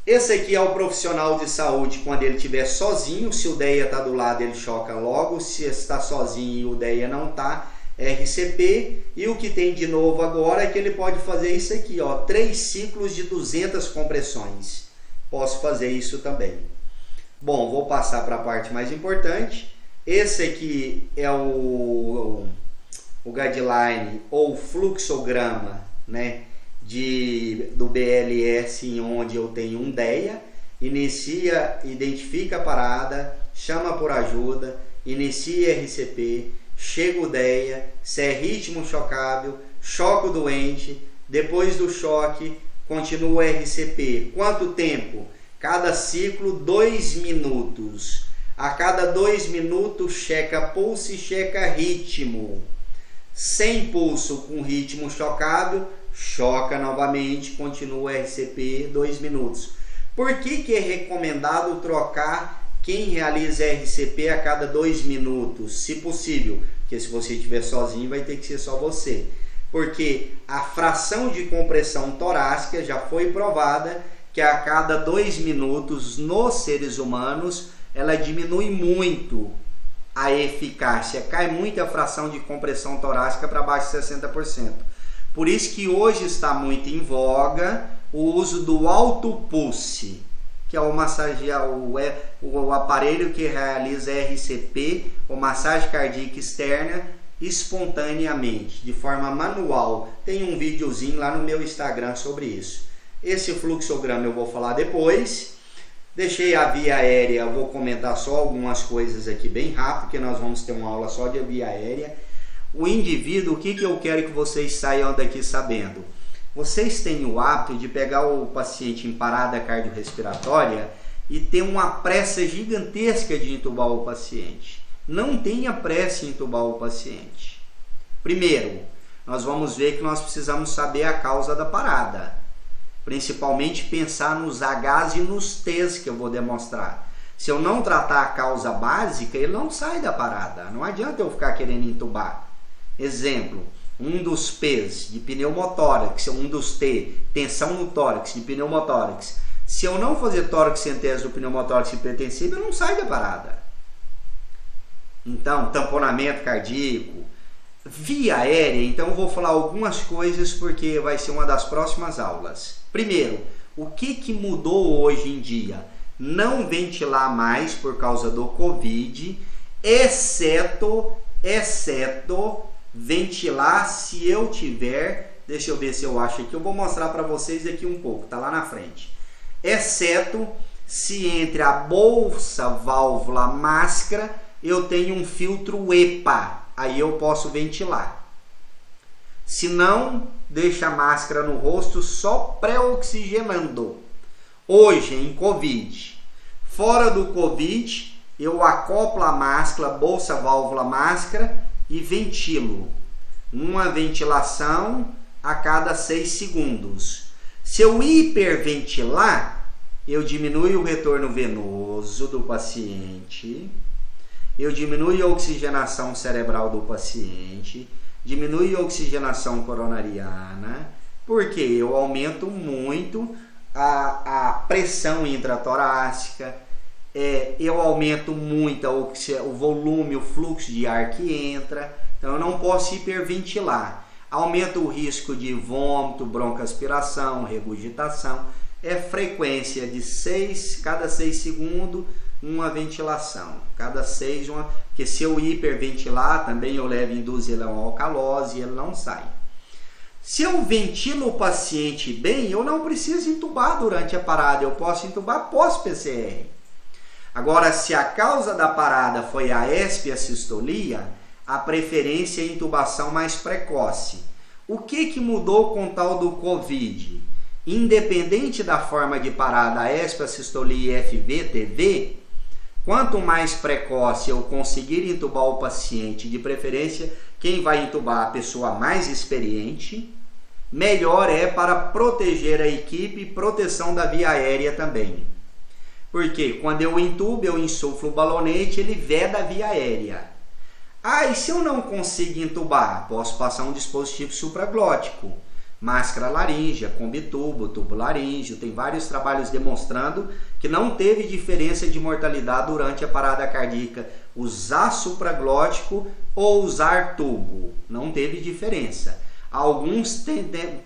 A: Esse aqui é o profissional de saúde quando ele estiver sozinho. Se o DEA está do lado, ele choca logo. Se está sozinho e o DEA não está, RCP. E o que tem de novo agora é que ele pode fazer isso aqui, 3 ciclos de 200 compressões. Posso fazer isso também. Bom, vou passar para a parte mais importante. Esse aqui é o guideline ou fluxograma, né, do BLS, em onde eu tenho um DEA. Inicia, identifica a parada, chama por ajuda, inicia RCP, chega o DEA, se é ritmo chocável, choca o doente, depois do choque, continua o RCP. Quanto tempo? Cada ciclo, 2 minutos. A cada 2 minutos, checa pulso e checa ritmo. Sem pulso, com ritmo chocável, choca novamente, continua o RCP, 2 minutos. Por que é recomendado trocar quem realiza RCP a cada 2 minutos? Se possível, porque se você estiver sozinho vai ter que ser só você. Porque a fração de compressão torácica já foi provada que a cada 2 minutos nos seres humanos ela diminui muito a eficácia, cai muito a fração de compressão torácica para baixo de 60%. Por isso que hoje está muito em voga o uso do autopulse, que é o aparelho que realiza RCP, ou massagem cardíaca externa, espontaneamente, de forma manual. Tem um videozinho lá no meu Instagram sobre isso. Esse fluxograma eu vou falar depois. Deixei a via aérea, eu vou comentar só algumas coisas aqui bem rápido, porque nós vamos ter uma aula só de via aérea. O indivíduo, o que eu quero que vocês saiam daqui sabendo? Vocês têm o hábito de pegar o paciente em parada cardiorrespiratória e ter uma pressa gigantesca de entubar o paciente. não tenha pressa em entubar o paciente. Primeiro, nós vamos ver que nós precisamos saber a causa da parada. Principalmente pensar nos Hs e nos Ts que eu vou demonstrar. Se eu não tratar a causa básica, ele não sai da parada. Não adianta eu ficar querendo entubar. Exemplo, um dos Ps de pneumotórax, um dos T, tensão no tórax, de pneumotórax. Se eu não fazer tórax-centese do pneumotórax hipertensivo, eu não saio da parada. Então, tamponamento cardíaco, via aérea, então eu vou falar algumas coisas porque vai ser uma das próximas aulas. Primeiro, o que mudou hoje em dia? Não ventilar mais por causa do Covid, exceto ventilar se eu tiver, deixa eu ver se eu acho aqui, eu vou mostrar para vocês daqui um pouco, tá lá na frente. Exceto se entre a bolsa, válvula, máscara, eu tenho um filtro EPA, aí eu posso ventilar. Se não, deixa a máscara no rosto só pré-oxigenando. Hoje, em Covid, fora do Covid, eu acoplo a máscara, bolsa, válvula, máscara e ventilo. Uma ventilação a cada 6 segundos. Se eu hiperventilar, eu diminuo o retorno venoso do paciente, eu diminuo a oxigenação cerebral do paciente, diminuo a oxigenação coronariana, porque eu aumento muito a pressão intratorácica, eu aumento muito o volume, o fluxo de ar que entra, então eu não posso hiperventilar. Aumenta o risco de vômito, broncoaspiração, regurgitação. É frequência de cada 6 segundos, uma ventilação. Cada 6, porque se eu hiperventilar, também eu levo induzir a uma alcalose e ele não sai. Se eu ventilo o paciente bem, eu não preciso entubar durante a parada, eu posso entubar pós-PCR. Agora, se a causa da parada foi a ESP e a sistolia, a preferência é a intubação mais precoce. O que mudou com o tal do Covid? Independente da forma de parada, a ESP, a sistolia e FV, TV, quanto mais precoce eu conseguir entubar o paciente, de preferência quem vai entubar a pessoa mais experiente, melhor é para proteger a equipe e proteção da via aérea também. Porque quando eu intubo, eu insuflo o balonete, ele veda a via aérea. E se eu não consigo entubar? Posso passar um dispositivo supraglótico. Máscara laríngea, combitubo, tubo laríngeo, tem vários trabalhos demonstrando que não teve diferença de mortalidade durante a parada cardíaca usar supraglótico ou usar tubo, não teve diferença. Alguns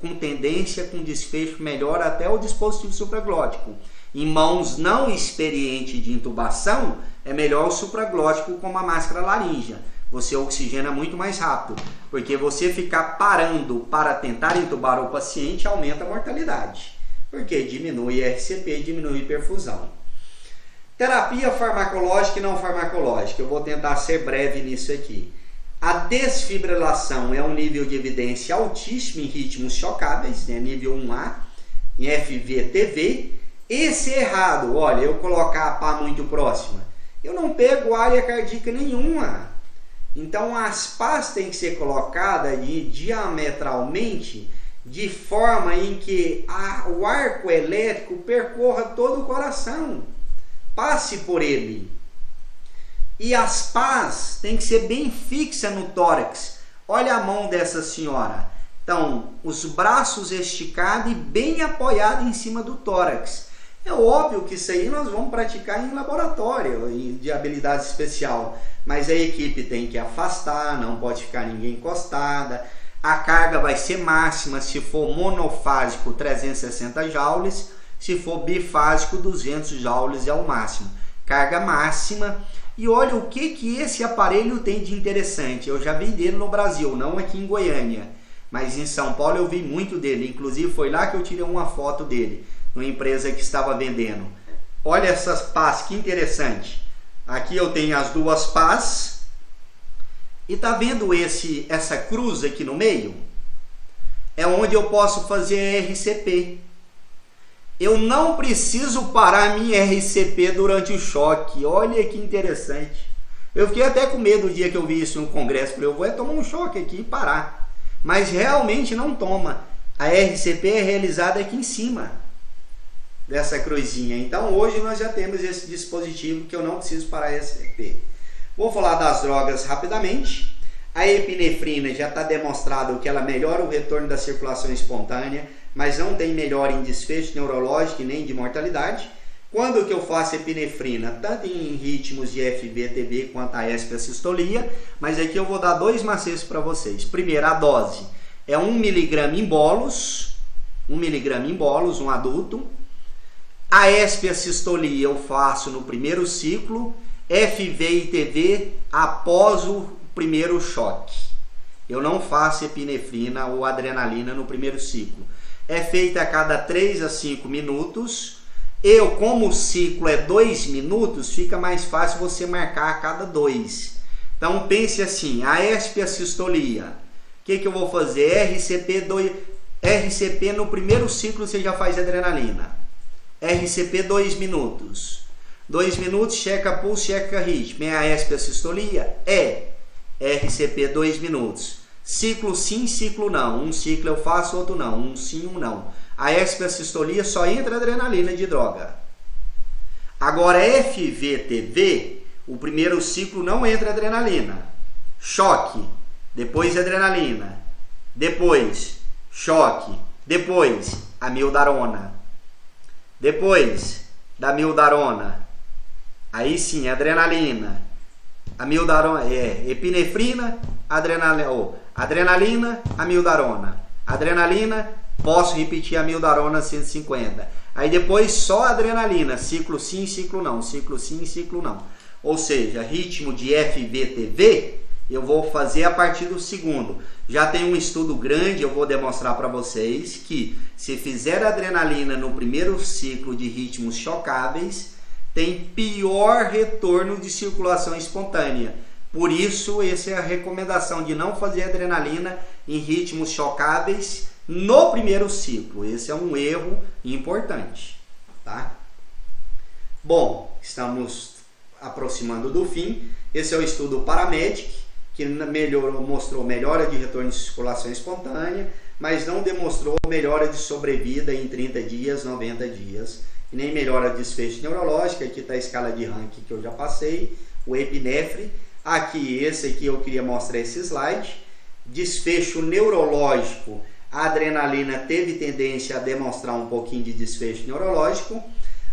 A: com tendência com desfecho melhor até o dispositivo supraglótico. Em mãos não experientes de intubação, é melhor o supraglótico com a máscara laríngea. Você oxigena muito mais rápido, porque você ficar parando para tentar entubar o paciente aumenta a mortalidade, porque diminui RCP, diminui perfusão. Terapia farmacológica e não farmacológica, eu vou tentar ser breve nisso aqui. A desfibrilação é um nível de evidência altíssimo em ritmos chocáveis, né? Nível 1A, em FV-TV. Esse é errado, olha, eu colocar a pá muito próxima, eu não pego área cardíaca nenhuma. Então as pás têm que ser colocadas diametralmente de forma em que o arco elétrico percorra todo o coração, passe por ele. E as pás têm que ser bem fixas no tórax. Olha a mão dessa senhora. Então, os braços esticados e bem apoiados em cima do tórax. É óbvio que isso aí nós vamos praticar em laboratório, de habilidade especial. Mas a equipe tem que afastar, não pode ficar ninguém encostada. A carga vai ser máxima, se for monofásico 360 joules, se for bifásico 200 joules é o máximo. Carga máxima. E olha o que esse aparelho tem de interessante. Eu já vi dele no Brasil, não aqui em Goiânia, mas em São Paulo eu vi muito dele. Inclusive foi lá que eu tirei uma foto dele, numa empresa que estava vendendo. Olha essas pás, que interessante. Aqui eu tenho as duas pás. E tá vendo essa cruz aqui no meio? É onde eu posso fazer RCP. Eu não preciso parar minha RCP durante o choque. Olha que interessante. Eu fiquei até com medo o dia que eu vi isso no congresso. Falei, eu vou tomar um choque aqui e parar. Mas realmente não toma. A RCP é realizada aqui em cima dessa cruzinha. Então hoje nós já temos esse dispositivo que eu não preciso parar a RCP. Vou falar das drogas rapidamente. A epinefrina já está demonstrado que ela melhora o retorno da circulação espontânea, mas não tem melhora em desfecho neurológico e nem de mortalidade. Quando que eu faço epinefrina? Tanto em ritmos de FV-TV quanto a espiassistolia, mas aqui eu vou dar 2 macetes para vocês. Primeiro, a dose é 1 mg em bolos, 1 mg em bolos, um adulto. A espiassistolia eu faço no primeiro ciclo, FV e TV após o primeiro choque. Eu não faço epinefrina ou adrenalina no primeiro ciclo. É feita a cada 3 a 5 minutos. Como o ciclo é 2 minutos, fica mais fácil você marcar a cada 2. Então pense assim, a espiassistolia, o que eu vou fazer? RCP no primeiro ciclo você já faz adrenalina. RCP 2 minutos. 2 minutos, checa pulso, checa ritmo. É a espiassistolia? RCP 2 minutos. Ciclo sim, ciclo não. Um ciclo eu faço, outro não. Um sim, um não. A espiassistolia só entra adrenalina de droga. Agora, FV-TV, o primeiro ciclo não entra adrenalina. Choque, depois adrenalina, depois choque, depois amiodarona, depois da amiodarona, aí sim, adrenalina, amiodarona, epinefrina, adrenalina, amiodarona, adrenalina, posso repetir a amiodarona 150. Aí depois só adrenalina, ciclo sim, ciclo não, ciclo sim, ciclo não. Ou seja, ritmo de FV-TV eu vou fazer a partir do segundo. Já tem um estudo grande, eu vou demonstrar para vocês que se fizer adrenalina no primeiro ciclo de ritmos chocáveis, tem pior retorno de circulação espontânea. Por isso, essa é a recomendação de não fazer adrenalina em ritmos chocáveis no primeiro ciclo. Esse é um erro importante, tá? Bom, estamos aproximando do fim. Esse é o estudo Paramedic, que mostrou melhora de retorno de circulação espontânea, mas não demonstrou melhora de sobrevida em 30 dias, 90 dias, e nem melhora de desfecho neurológico. Aqui está a escala de Rankin que eu já passei, o epinefre. Aqui, esse aqui eu queria mostrar esse slide. Desfecho neurológico, a adrenalina teve tendência a demonstrar um pouquinho de desfecho neurológico.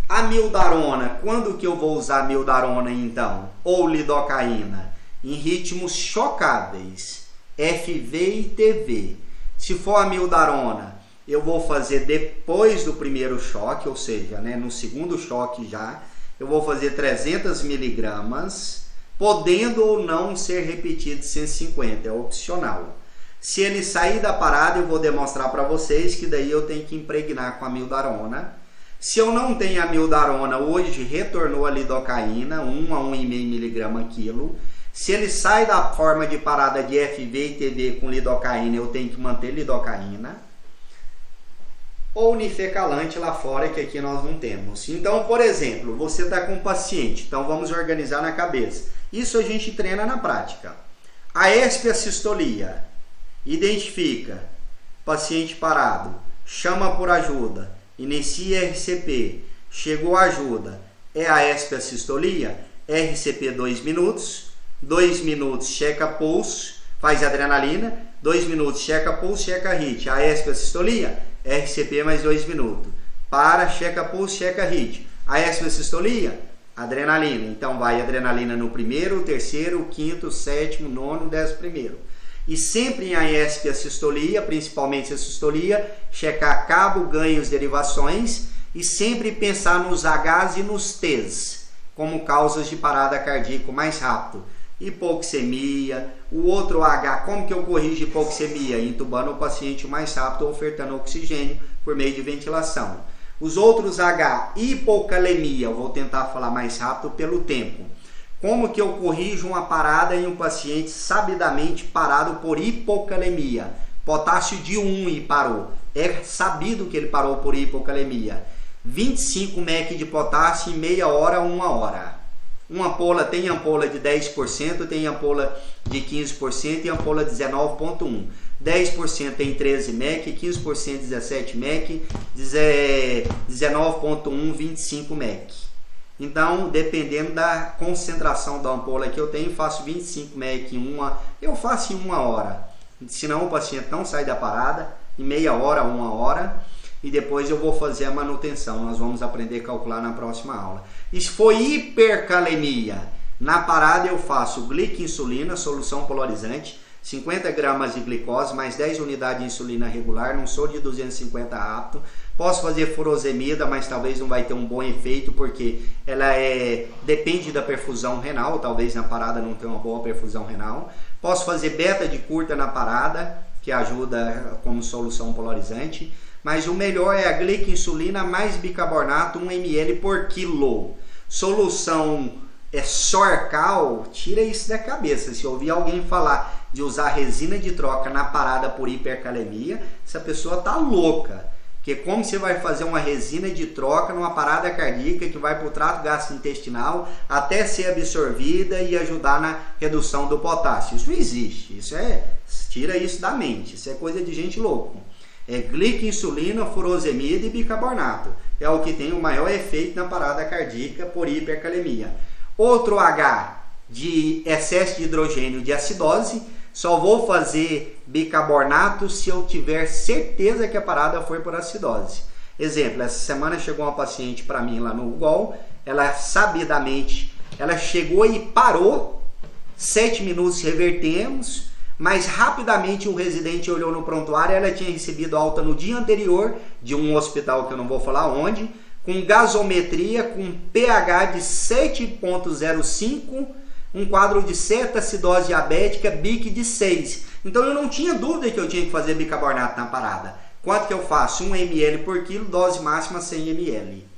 A: A mildarona, quando que eu vou usar a mildarona então? Ou lidocaína? Em ritmos chocáveis, FV e TV. Se for a mildarona, eu vou fazer depois do primeiro choque, ou seja, no segundo choque já, eu vou fazer 300 miligramas, podendo ou não ser repetido 150, é opcional. Se ele sair da parada, eu vou demonstrar para vocês que daí eu tenho que impregnar com a mildarona. Se eu não tenho a mildarona, hoje retornou a lidocaína, 1 a 1,5 mg quilo. Se ele sai da forma de parada de FV e TV com lidocaína, eu tenho que manter lidocaína. Ou nifecalante lá fora, que aqui nós não temos. Então, por exemplo, você está com um paciente, então vamos organizar na cabeça. Isso a gente treina na prática. A espiassistolia, identifica, paciente parado, chama por ajuda, inicia RCP, chegou a ajuda, é a espiassistolia, RCP 2 minutos, 2 minutos checa pulso, faz adrenalina, 2 minutos checa pulso, checa HIT. A espiassistolia, RCP mais 2 minutos. Para, checa pulso, checa HIT. A espiassistolia, adrenalina. Então vai adrenalina no primeiro, terceiro, quinto, sétimo, nono, 11º. E sempre em espiassistolia, principalmente a sistolia, checar cabo, ganhos, derivações e sempre pensar nos Hs e nos Ts como causas de parada cardíaca mais rápido. Hipoxemia, o outro H, como que eu corrijo hipoxemia? Intubando o paciente o mais rápido, ofertando oxigênio por meio de ventilação. Os outros H, hipocalemia, eu vou tentar falar mais rápido pelo tempo. Como que eu corrijo uma parada em um paciente sabidamente parado por hipocalemia? Potássio de 1 e parou. É sabido que ele parou por hipocalemia. 25 mEq de potássio em meia hora, 1 hora. Tem ampola de 10%, tem ampola de 15% e ampola de 19,1%. 10% tem 13 mEq, 15% 17 mEq, 19,1 25 mEq. Então, dependendo da concentração da ampola que eu tenho, faço 25 mEq eu faço em 1 hora. Senão o paciente não sai da parada, em meia hora, 1 hora, e depois eu vou fazer a manutenção. Nós vamos aprender a calcular na próxima aula. E se for hipercalemia, na parada eu faço glicinsulina, solução polarizante, 50 gramas de glicose, mais 10 unidades de insulina regular, num soro de 250 rápido. Posso fazer furosemida, mas talvez não vai ter um bom efeito, porque ela depende da perfusão renal, talvez na parada não tenha uma boa perfusão renal. Posso fazer beta de curta na parada, que ajuda como solução polarizante. Mas o melhor é a glicinsulina mais bicarbonato, 1 ml por quilo. Solução Sorcal, tira isso da cabeça. Se ouvir alguém falar de usar resina de troca na parada por hipercalemia, essa pessoa tá louca. Porque como você vai fazer uma resina de troca numa parada cardíaca que vai para o trato gastrointestinal até ser absorvida e ajudar na redução do potássio? Isso não existe. Tira isso da mente. Isso é coisa de gente louca. É glicinsulina, furosemida e bicarbonato. É o que tem o maior efeito na parada cardíaca por hipercalemia. Outro H de excesso de hidrogênio de acidose. Só vou fazer bicarbonato se eu tiver certeza que a parada foi por acidose. Exemplo, essa semana chegou uma paciente para mim lá no UGOL. Ela sabidamente, ela chegou e parou. 7 minutos revertemos. Mas rapidamente o residente olhou no prontuário, ela tinha recebido alta no dia anterior de um hospital que eu não vou falar onde, com gasometria, com pH de 7,05, um quadro de cetoacidose diabética, BIC de 6. Então eu não tinha dúvida que eu tinha que fazer bicarbonato na parada. Quanto que eu faço? 1 ml por quilo, dose máxima 100 ml.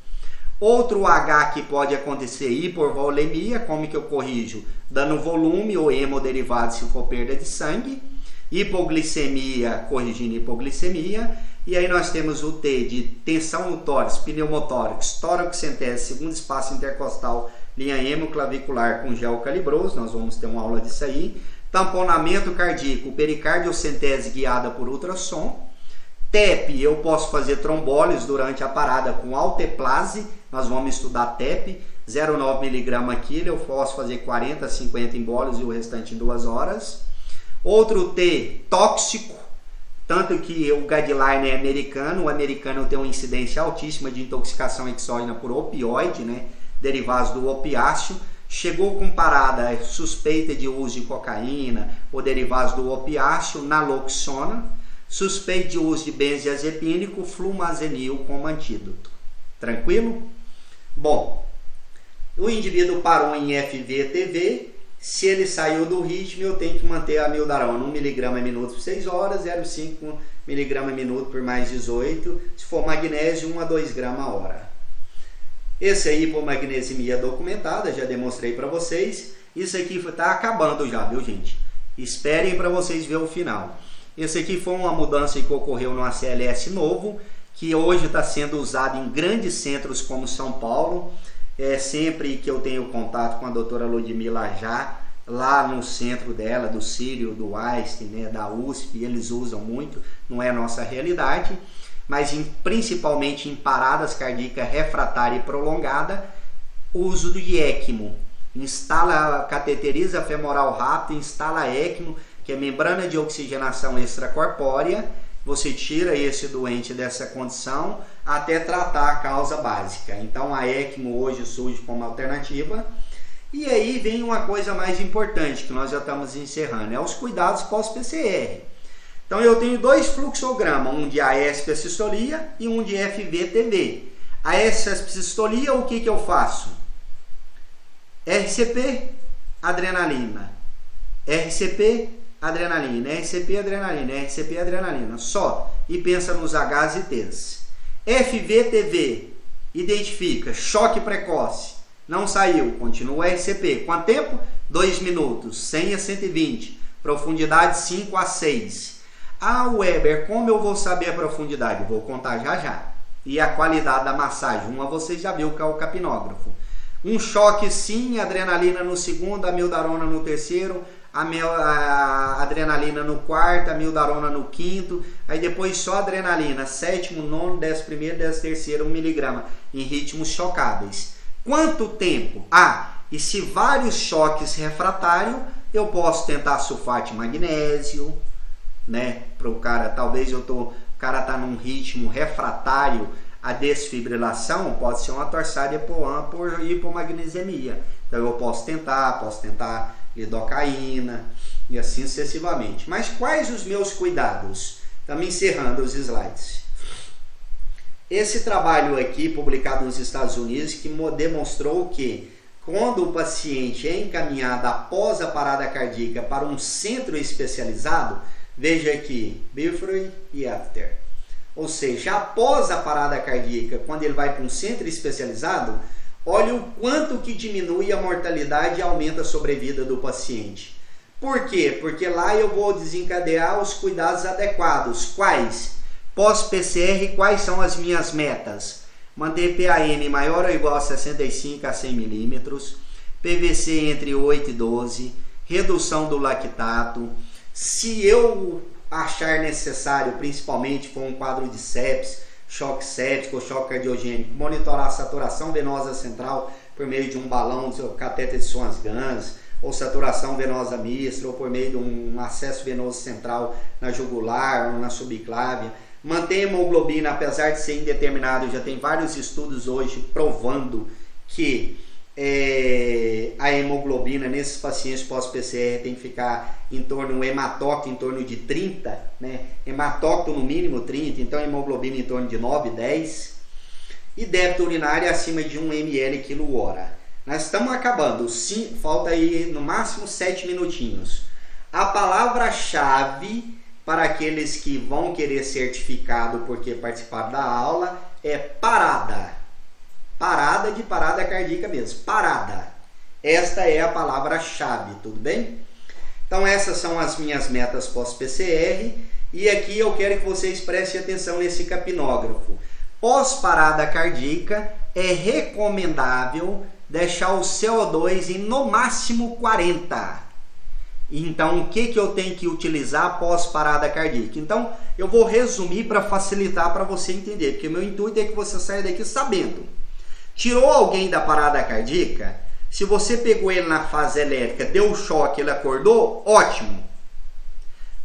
A: Outro H que pode acontecer, hipovolemia, como que eu corrijo? Dando volume ou hemoderivados se for perda de sangue. Hipoglicemia, corrigindo hipoglicemia. E aí nós temos o T de tensão no tórax, pneumotórax, toraxentese, segundo espaço intercostal, linha hemoclavicular com gel calibroso. Nós vamos ter uma aula disso aí. Tamponamento cardíaco, pericardiocentese guiada por ultrassom. TEP, eu posso fazer trombólises durante a parada com alteplase, nós vamos estudar TEP, 0,9 mg quilo, eu posso fazer 40 a 50 embólios e o restante em 2 horas. Outro T, tóxico, tanto que o guideline é americano, o americano tem uma incidência altíssima de intoxicação exógena por opioide, né, derivados do opiáceo. Chegou com parada suspeita de uso de cocaína ou derivados do opiáceo, naloxona. Suspeito de uso de benzodiazepínico, flumazenil como antídoto. Tranquilo? Bom, o indivíduo parou em FVTV. Se ele saiu do ritmo, eu tenho que manter a amiodarona 1 mg a minuto por 6 horas, 0,5 mg a minuto por mais 18. Se for magnésio, 1 a 2 gramas a hora. Esse aí, hipomagnesemia documentada, já demonstrei para vocês. Isso aqui está acabando já, viu, gente? Esperem para vocês verem o final. Esse aqui foi uma mudança que ocorreu no ACLS novo, que hoje está sendo usado em grandes centros como São Paulo. Sempre que eu tenho contato com a doutora Ludmila já, lá no centro dela, do Sírio, do Einstein, né, da USP, eles usam muito, não é a nossa realidade, mas principalmente em paradas cardíacas refratária e prolongada, uso do ECMO. Cateteriza femoral rápido, instala ECMO, que é membrana de oxigenação extracorpórea. Você tira esse doente dessa condição até tratar a causa básica. Então a ECMO hoje surge como alternativa. E aí vem uma coisa mais importante que nós já estamos encerrando, é os cuidados pós-PCR. Então eu tenho 2 fluxogramas, um de AS-sistolia e um de FVTV. AS-sistolia, o que eu faço? RCP, adrenalina. RCP, adrenalina, RCP, adrenalina, RCP, adrenalina, só. E pensa nos Hs e Ts. FVTV, identifica, choque precoce, não saiu, continua RCP. Quanto tempo? 2 minutos, 100 a 120, profundidade 5 a 6. Ah, Weber, como eu vou saber a profundidade? Vou contar já já. E a qualidade da massagem, uma você já viu que é o capnógrafo. Um choque sim, adrenalina no segundo, amiodarona no terceiro, a adrenalina no quarto, amiodarona no quinto, aí depois só adrenalina, sétimo, nono, 11º, 13º, 1 miligrama, em ritmos chocáveis. Quanto tempo? E se vários choques refratários, eu posso tentar sulfato de magnésio, né? Para o cara, talvez o cara tá num ritmo refratário à desfibrilação, pode ser uma torsade por hipomagnesemia. Então eu posso tentar lidocaína e assim sucessivamente. Mas quais os meus cuidados? Estamos encerrando os slides. Esse trabalho aqui, publicado nos Estados Unidos, que demonstrou que quando o paciente é encaminhado após a parada cardíaca para um centro especializado, veja aqui, before e after. Ou seja, após a parada cardíaca, quando ele vai para um centro especializado, olha o quanto que diminui a mortalidade e aumenta a sobrevida do paciente. Por quê? Porque lá eu vou desencadear os cuidados adequados. Quais? Pós-PCR, quais são as minhas metas? Manter PAM maior ou igual a 65 a 100 milímetros, PVC entre 8 e 12, redução do lactato. Se eu achar necessário, principalmente for um quadro de sepsis, choque séptico ou choque cardiogênico, monitorar a saturação venosa central por meio de um balão, catéter de Swan-Ganz, ou saturação venosa mista, ou por meio de um acesso venoso central na jugular ou na subclávia. Manter hemoglobina, apesar de ser indeterminado, já tem vários estudos hoje provando que a hemoglobina nesses pacientes pós-PCR tem que ficar em torno, um hematócrito em torno de 30, né? Hematócrito no mínimo 30, então hemoglobina em torno de 9, 10, e débito urinário acima de 1 ml kg/h. Nós estamos acabando, sim, falta aí no máximo 7 minutinhos. A palavra-chave para aqueles que vão querer certificado porque participaram da aula é parada. Parada de parada cardíaca mesmo, parada. Esta é a palavra-chave, tudo bem? Então essas são as minhas metas pós-PCR e aqui eu quero que vocês prestem atenção nesse capnógrafo. Pós-parada cardíaca é recomendável deixar o CO2 em no máximo 40. Então o que eu tenho que utilizar pós-parada cardíaca? Então eu vou resumir para facilitar para você entender, porque meu intuito é que você saia daqui sabendo. Tirou alguém da parada cardíaca, se você pegou ele na fase elétrica, deu choque, ele acordou, ótimo.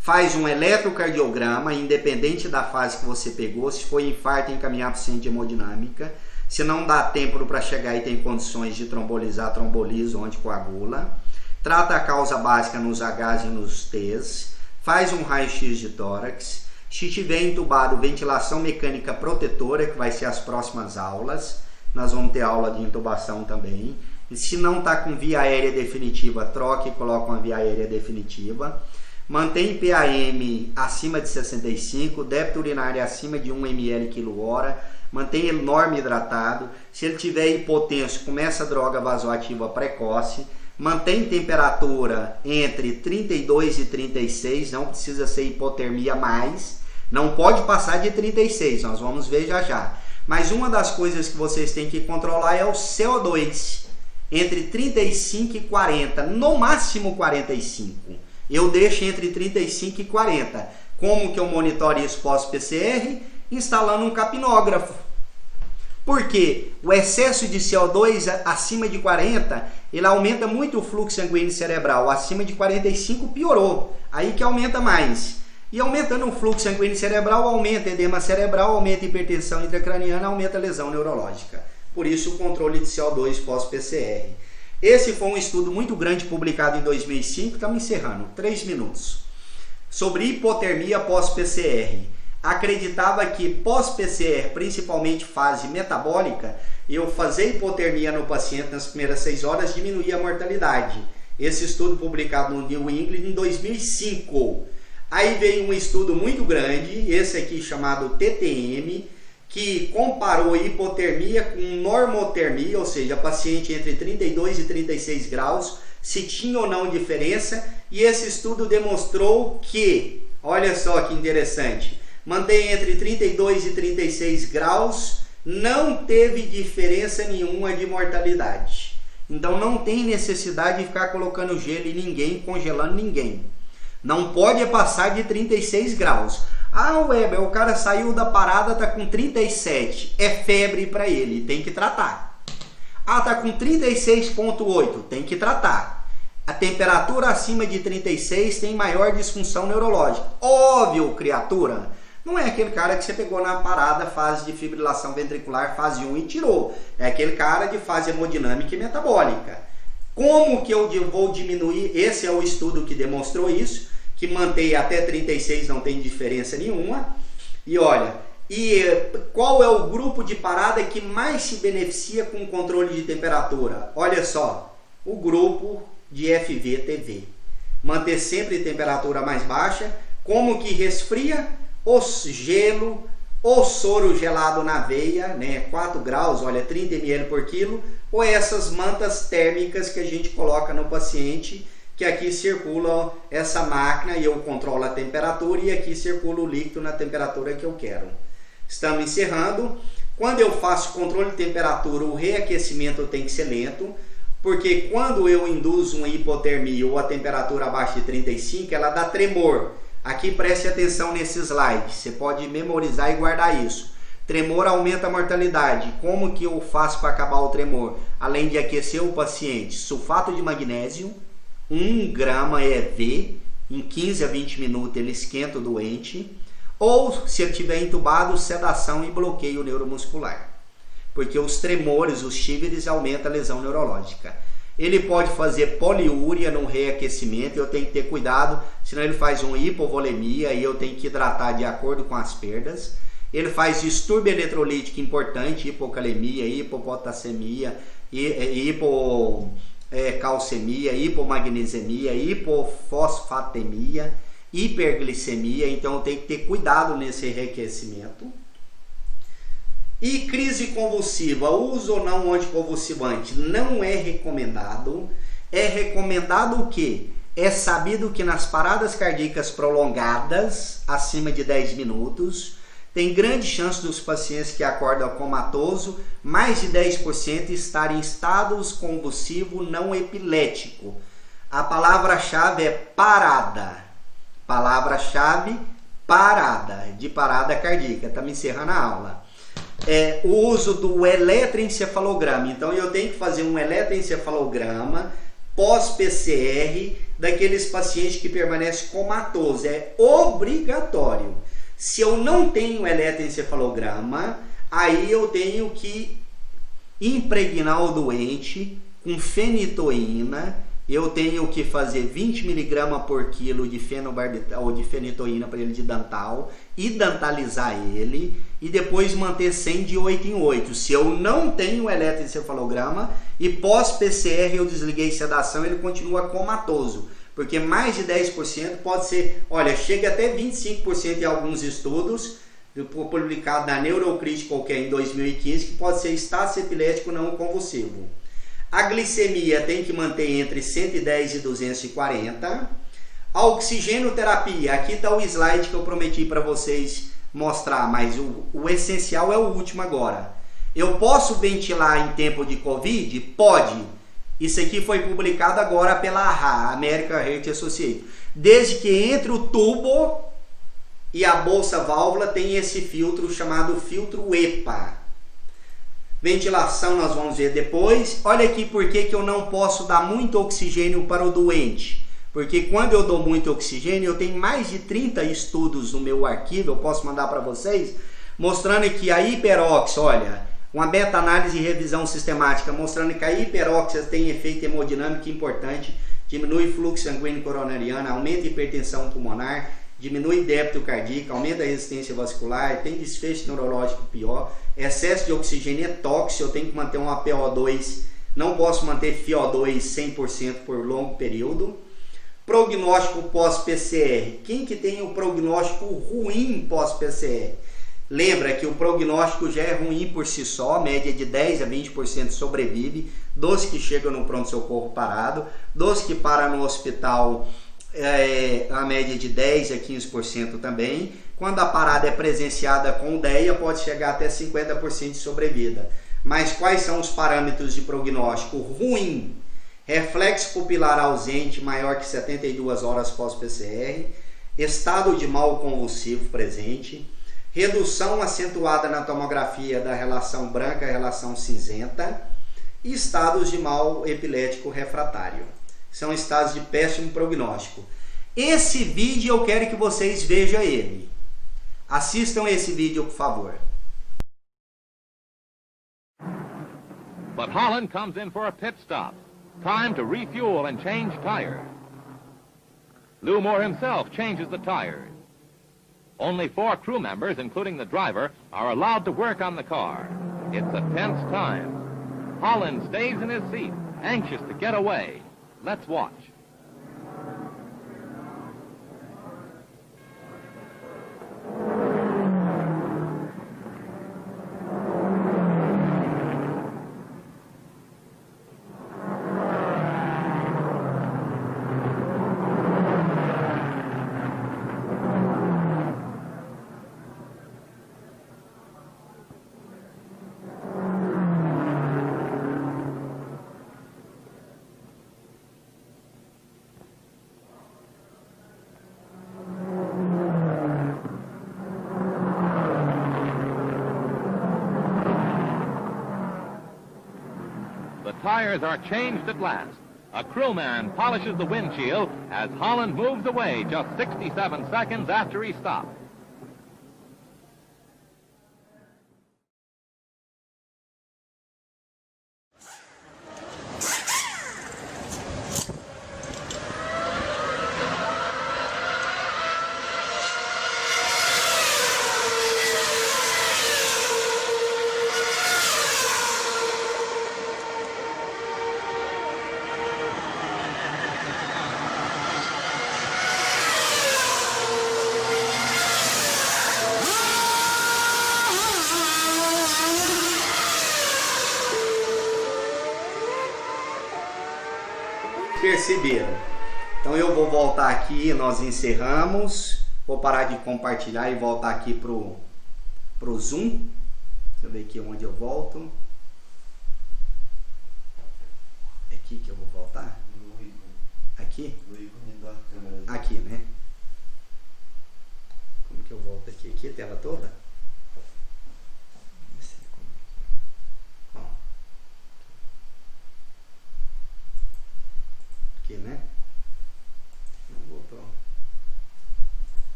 A: Faz um eletrocardiograma, independente da fase que você pegou, se foi infarto, encaminhar para o centro de hemodinâmica. Se não dá tempo para chegar e tem condições de trombolizar, tromboliza, onde coagula. Trata a causa básica nos Hs e nos Ts. Faz um raio-x de tórax. Se tiver entubado, ventilação mecânica protetora, que vai ser as próximas aulas. Nós vamos ter aula de intubação também. E se não está com via aérea definitiva, troque e coloque uma via aérea definitiva. Mantém PAM acima de 65, débito urinário acima de 1 ml kg/h. Mantém ele norme hidratado. Se ele tiver hipotenso, começa a droga vasoativa precoce. Mantém temperatura entre 32 e 36, não precisa ser hipotermia mais. Não pode passar de 36, nós vamos ver já já. Mas uma das coisas que vocês têm que controlar é o CO2, entre 35 e 40, no máximo 45. Eu deixo entre 35 e 40. Como que eu monitoro isso pós-PCR? Instalando um capnógrafo. Porque o excesso de CO2 acima de 40, ele aumenta muito o fluxo sanguíneo cerebral. Acima de 45 piorou, aí que aumenta mais. E aumentando o fluxo sanguíneo cerebral, aumenta edema cerebral, aumenta a hipertensão intracraniana, aumenta a lesão neurológica. Por isso o controle de CO2 pós-PCR. Esse foi um estudo muito grande publicado em 2005, estamos encerrando, 3 minutos. Sobre hipotermia pós-PCR. Acreditava que pós-PCR, principalmente fase metabólica, eu fazer hipotermia no paciente nas primeiras 6 horas diminuía a mortalidade. Esse estudo publicado no New England em 2005. Aí veio um estudo muito grande, esse aqui chamado TTM, que comparou hipotermia com normotermia, ou seja, paciente entre 32 e 36 graus, se tinha ou não diferença, e esse estudo demonstrou que, olha só que interessante, mantém entre 32 e 36 graus, não teve diferença nenhuma de mortalidade. Então não tem necessidade de ficar colocando gelo em ninguém, congelando ninguém. Não pode passar de 36 graus. Ah, Weber, o cara saiu da parada, tá com 37. É febre para ele, tem que tratar. Ah, tá com 36,8, tem que tratar. A temperatura acima de 36 tem maior disfunção neurológica. Óbvio, criatura. Não é aquele cara que você pegou na parada, fase de fibrilação ventricular, fase 1 e tirou. É aquele cara de fase hemodinâmica e metabólica. Como que eu vou diminuir? Esse é o estudo que demonstrou isso, que mantém até 36, não tem diferença nenhuma. E olha, qual é o grupo de parada que mais se beneficia com o controle de temperatura? Olha só, o grupo de FVTV. Manter sempre temperatura mais baixa. Como que resfria? O gelo, o soro gelado na veia, né, 4 graus, olha, 30 ml por quilo, ou essas mantas térmicas que a gente coloca no paciente, que aqui circula essa máquina e eu controlo a temperatura e aqui circula o líquido na temperatura que eu quero. Estamos encerrando. Quando eu faço controle de temperatura, o reaquecimento tem que ser lento, porque quando eu induzo uma hipotermia ou a temperatura abaixo de 35, ela dá tremor. Aqui preste atenção nesse slide, você pode memorizar e guardar isso. Tremor aumenta a mortalidade. Como que eu faço para acabar o tremor? Além de aquecer o paciente, sulfato de magnésio, 1 grama EV, em 15 a 20 minutos ele esquenta o doente. Ou, se ele estiver entubado, sedação e bloqueio neuromuscular. Porque os tremores, os shivers, aumentam a lesão neurológica. Ele pode fazer poliúria no reaquecimento, eu tenho que ter cuidado, senão ele faz uma hipovolemia e eu tenho que hidratar de acordo com as perdas. Ele faz distúrbio eletrolítico importante, hipocalemia, hipopotassemia, hipocalcemia, hipomagnesemia, hipofosfatemia, hiperglicemia, então eu tenho que ter cuidado nesse reaquecimento. E crise convulsiva, uso ou não anticonvulsivante? Não é recomendado. É recomendado o quê? É sabido que nas paradas cardíacas prolongadas, acima de 10 minutos, tem grande chance dos pacientes que acordam comatoso, mais de 10% estarem em estados convulsivo não epilético. A palavra-chave é parada. Palavra-chave, parada, de parada cardíaca. Estamos encerrando a aula. O uso do eletroencefalograma. Então eu tenho que fazer um eletroencefalograma pós-PCR daqueles pacientes que permanecem comatosos. É obrigatório. Se eu não tenho eletroencefalograma, aí eu tenho que impregnar o doente com fenitoína. Eu tenho que fazer 20 mg por quilo de fenobarbital ou de fenitoína para ele de dantal e dantalizar ele e depois manter 100 de 8 em 8. Se eu não tenho eletroencefalograma e pós-PCR eu desliguei sedação, ele continua comatoso, porque mais de 10% pode ser, olha, chega até 25% em alguns estudos, publicado na Neurocritical que é em 2015, que pode ser estágio epilético não convulsivo. A glicemia tem que manter entre 110 e 240. A oxigenoterapia, aqui está o slide que eu prometi para vocês mostrar, mas o essencial é o último agora. Eu posso ventilar em tempo de Covid? Pode. Isso aqui foi publicado agora pela AHA, American Heart Association. Desde que entre o tubo e a bolsa válvula tem esse filtro chamado filtro EPA. Ventilação nós vamos ver depois. Olha aqui por que eu não posso dar muito oxigênio para o doente. Porque quando eu dou muito oxigênio, eu tenho mais de 30 estudos no meu arquivo, eu posso mandar para vocês, mostrando que a hiperóxia, olha, uma meta-análise e revisão sistemática, mostrando que a hiperóxia tem efeito hemodinâmico importante, diminui fluxo sanguíneo coronariano, aumenta a hipertensão pulmonar, diminui débito cardíaco, aumenta a resistência vascular, tem desfecho neurológico pior, excesso de oxigênio é tóxico, eu tenho que manter uma PO2, não posso manter FiO2 100% por longo período. Prognóstico pós-PCR, quem que tem o prognóstico ruim pós-PCR? Lembra que o prognóstico já é ruim por si só, média de 10 a 20% sobrevive, dos que chegam no pronto-socorro parado, dos que param no hospital, a média de 10 a 15% também. Quando a parada é presenciada com DEA, pode chegar até 50% de sobrevida. Mas quais são os parâmetros de prognóstico? Ruim. Reflexo pupilar ausente maior que 72 horas pós-PCR. Estado de mal convulsivo presente. Redução acentuada na tomografia da relação branca-relação cinzenta. E estados de mal epilético refratário. São estados de péssimo prognóstico. Esse vídeo eu quero que vocês vejam ele. Assistam esse vídeo, por favor.
D: But Holland comes in for a pit stop. Time to refuel and change tires. Lou Moore himself changes the tires. Only 4 crew members, including the driver, are allowed to work on the car. It's a tense time. Holland stays in his seat, anxious to get away. Let's watch. The tires are changed at last. A crewman polishes the windshield as Holland moves away just 67 seconds after he stopped.
A: Perceberam? Então eu vou voltar aqui, nós encerramos. Vou parar de compartilhar e voltar aqui pro Zoom. Deixa eu ver aqui onde eu volto. É aqui que eu vou voltar? Aqui? Aqui, né? Como que eu volto aqui? Aqui a tela toda? Aqui, né? Não voltou.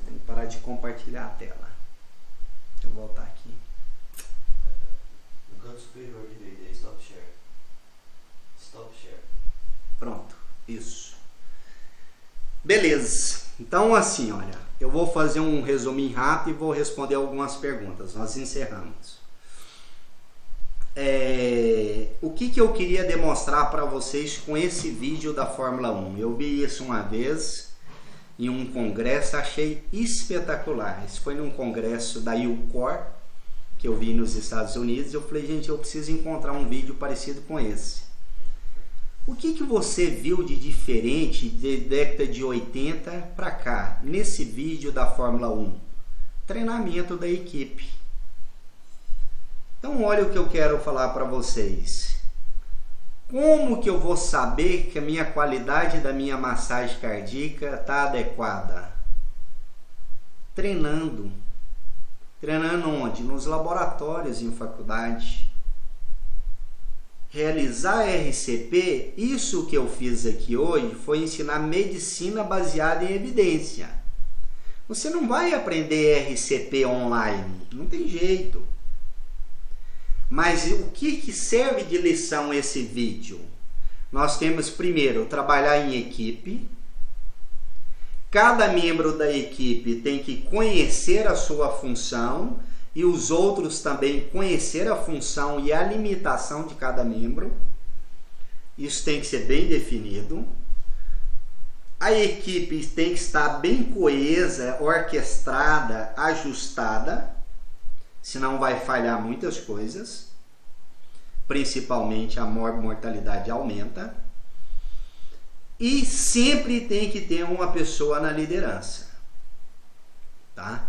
A: Tem que parar de compartilhar a tela. Deixa eu voltar aqui.
C: No canto superior direito, é Stop Share. Stop Share.
A: Pronto, isso. Beleza. Então assim, olha, eu vou fazer um resuminho rápido e vou responder algumas perguntas. Nós encerramos. O que eu queria demonstrar para vocês com esse vídeo da Fórmula 1? Eu vi isso uma vez em um congresso, achei espetacular. Isso foi num congresso da UCOR, que eu vi nos Estados Unidos. Eu falei, gente, eu preciso encontrar um vídeo parecido com esse. O que você viu de diferente de década de 80 para cá, nesse vídeo da Fórmula 1? Treinamento da equipe. Então olha o que eu quero falar para vocês. Como que eu vou saber que a minha qualidade da minha massagem cardíaca está adequada? Treinando. Treinando onde? Nos laboratórios em faculdade. Realizar RCP, isso que eu fiz aqui hoje foi ensinar medicina baseada em evidência. Você não vai aprender RCP online, não tem jeito. Mas o que serve de lição esse vídeo? Nós temos primeiro trabalhar em equipe. Cada membro da equipe tem que conhecer a sua função e os outros também conhecer a função e a limitação de cada membro. Isso tem que ser bem definido. A equipe tem que estar bem coesa, orquestrada, ajustada. Senão vai falhar muitas coisas, principalmente a mortalidade aumenta. E sempre tem que ter uma pessoa na liderança, tá?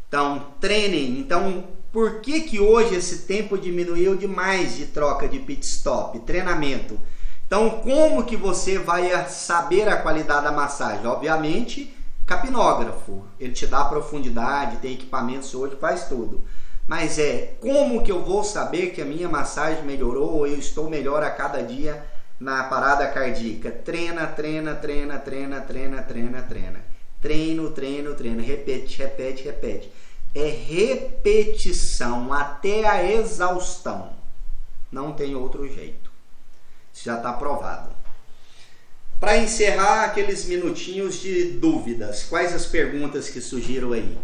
A: Então, treinem. Então, Por que que hoje esse tempo diminuiu demais de troca de pit stop, treinamento? Então, como que você vai saber a qualidade da massagem? Obviamente, capnógrafo, ele te dá profundidade, tem equipamentos hoje, faz tudo. Mas como que eu vou saber que a minha massagem melhorou ou eu estou melhor a cada dia na parada cardíaca? Treina, treina, treina, treina, treina, treina, treina. Treino, treino, treino, repete, repete, repete. É repetição até a exaustão. Não tem outro jeito. Isso já está provado. Para encerrar, aqueles minutinhos de dúvidas. Quais as perguntas que surgiram aí?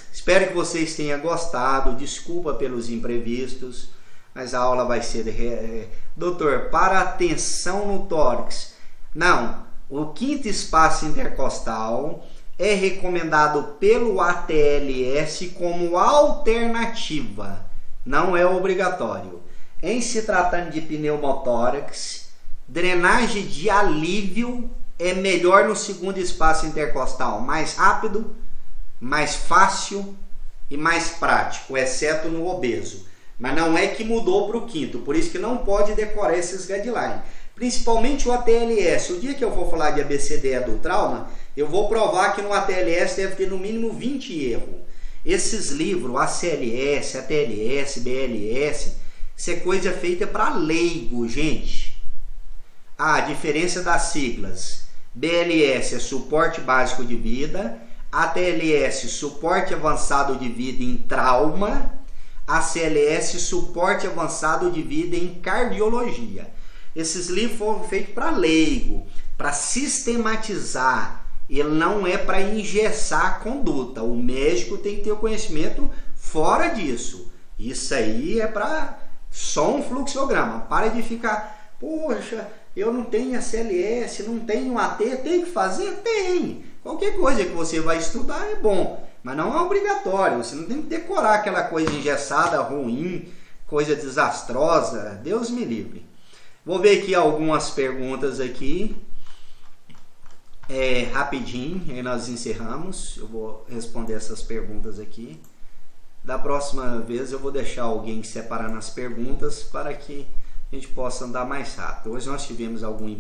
A: Espero que vocês tenham gostado. Desculpa pelos imprevistos, mas a aula vai ser... Doutor, para a tensão no tórax. Não, o quinto espaço intercostal é recomendado pelo ATLS como alternativa. Não é obrigatório. Em se tratando de pneumotórax, drenagem de alívio é melhor no segundo espaço intercostal. Mais rápido, mais fácil e mais prático, exceto no obeso. Mas não é que mudou para o quinto, por isso que não pode decorar esses guidelines. Principalmente o ATLS. O dia que eu for falar de ABCDE do trauma, eu vou provar que no ATLS deve ter no mínimo 20 erros. Esses livros, ACLS, ATLS, BLS, isso é coisa feita para leigo, gente. A diferença das siglas. BLS é suporte básico de vida, ATLS suporte avançado de vida em trauma, ACLS suporte avançado de vida em cardiologia. Esses livros foram feitos para leigo, para sistematizar. Ele não é para engessar a conduta. O médico tem que ter o conhecimento fora disso. Isso aí é para só um fluxograma. Para de ficar, poxa, eu não tenho ACLS, não tenho AT, tem que fazer? Tem. Qualquer coisa que você vai estudar é bom, mas não é obrigatório. Você não tem que decorar aquela coisa engessada, ruim, coisa desastrosa. Deus me livre. Vou ver aqui algumas perguntas aqui. Rapidinho, aí nós encerramos. Eu vou responder essas perguntas aqui. Da próxima vez eu vou deixar alguém separar nas perguntas para que a gente possa andar mais rápido. Hoje nós tivemos alguns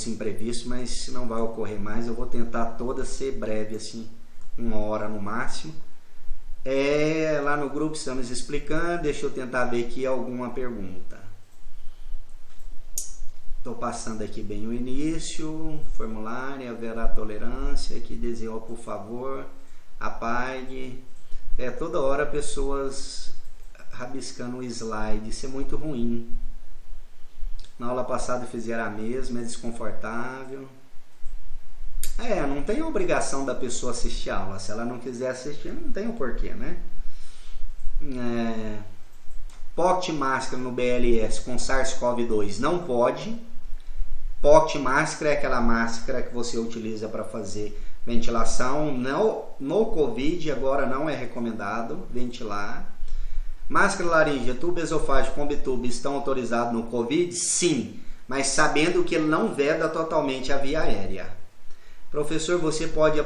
A: imprevistos, mas não vai ocorrer mais. Eu vou tentar toda ser breve, assim, 1 hora no máximo. Lá no grupo estamos explicando. Deixa eu tentar ver aqui alguma pergunta. Estou passando aqui bem o início, formulário, haverá tolerância, aqui desenhou, por favor, a PAID. Toda hora pessoas rabiscando o slide, isso é muito ruim. Na aula passada fizeram a mesma, é desconfortável. Não tem a obrigação da pessoa assistir a aula, se ela não quiser assistir, não tem o porquê, né? Pocket máscara no BLS com SARS-CoV-2 não pode. Pocket máscara é aquela máscara que você utiliza para fazer ventilação. No Covid agora não é recomendado ventilar. Máscara laríngea, tubo esofágico, combitubo estão autorizados no Covid? Sim, mas sabendo que ele não veda totalmente a via aérea. Professor, você pode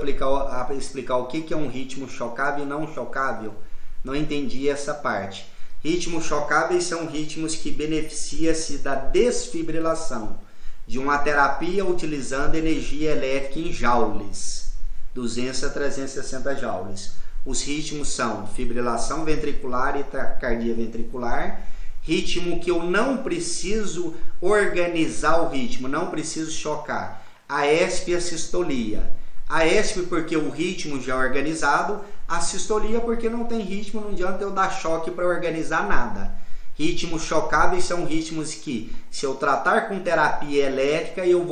A: explicar o que é um ritmo chocável e não chocável? Não entendi essa parte. Ritmos chocáveis são ritmos que beneficiam-se da desfibrilação, de uma terapia utilizando energia elétrica em joules, 200 a 360 joules. Os ritmos são fibrilação ventricular e taquicardia ventricular, ritmo que eu não preciso organizar o ritmo, não preciso chocar. A ESP e a sistolia. A ESP porque o ritmo já é organizado, a sistolia porque não tem ritmo, não adianta eu dar choque para organizar nada. Ritmos chocáveis são ritmos que, se eu tratar com terapia elétrica, eu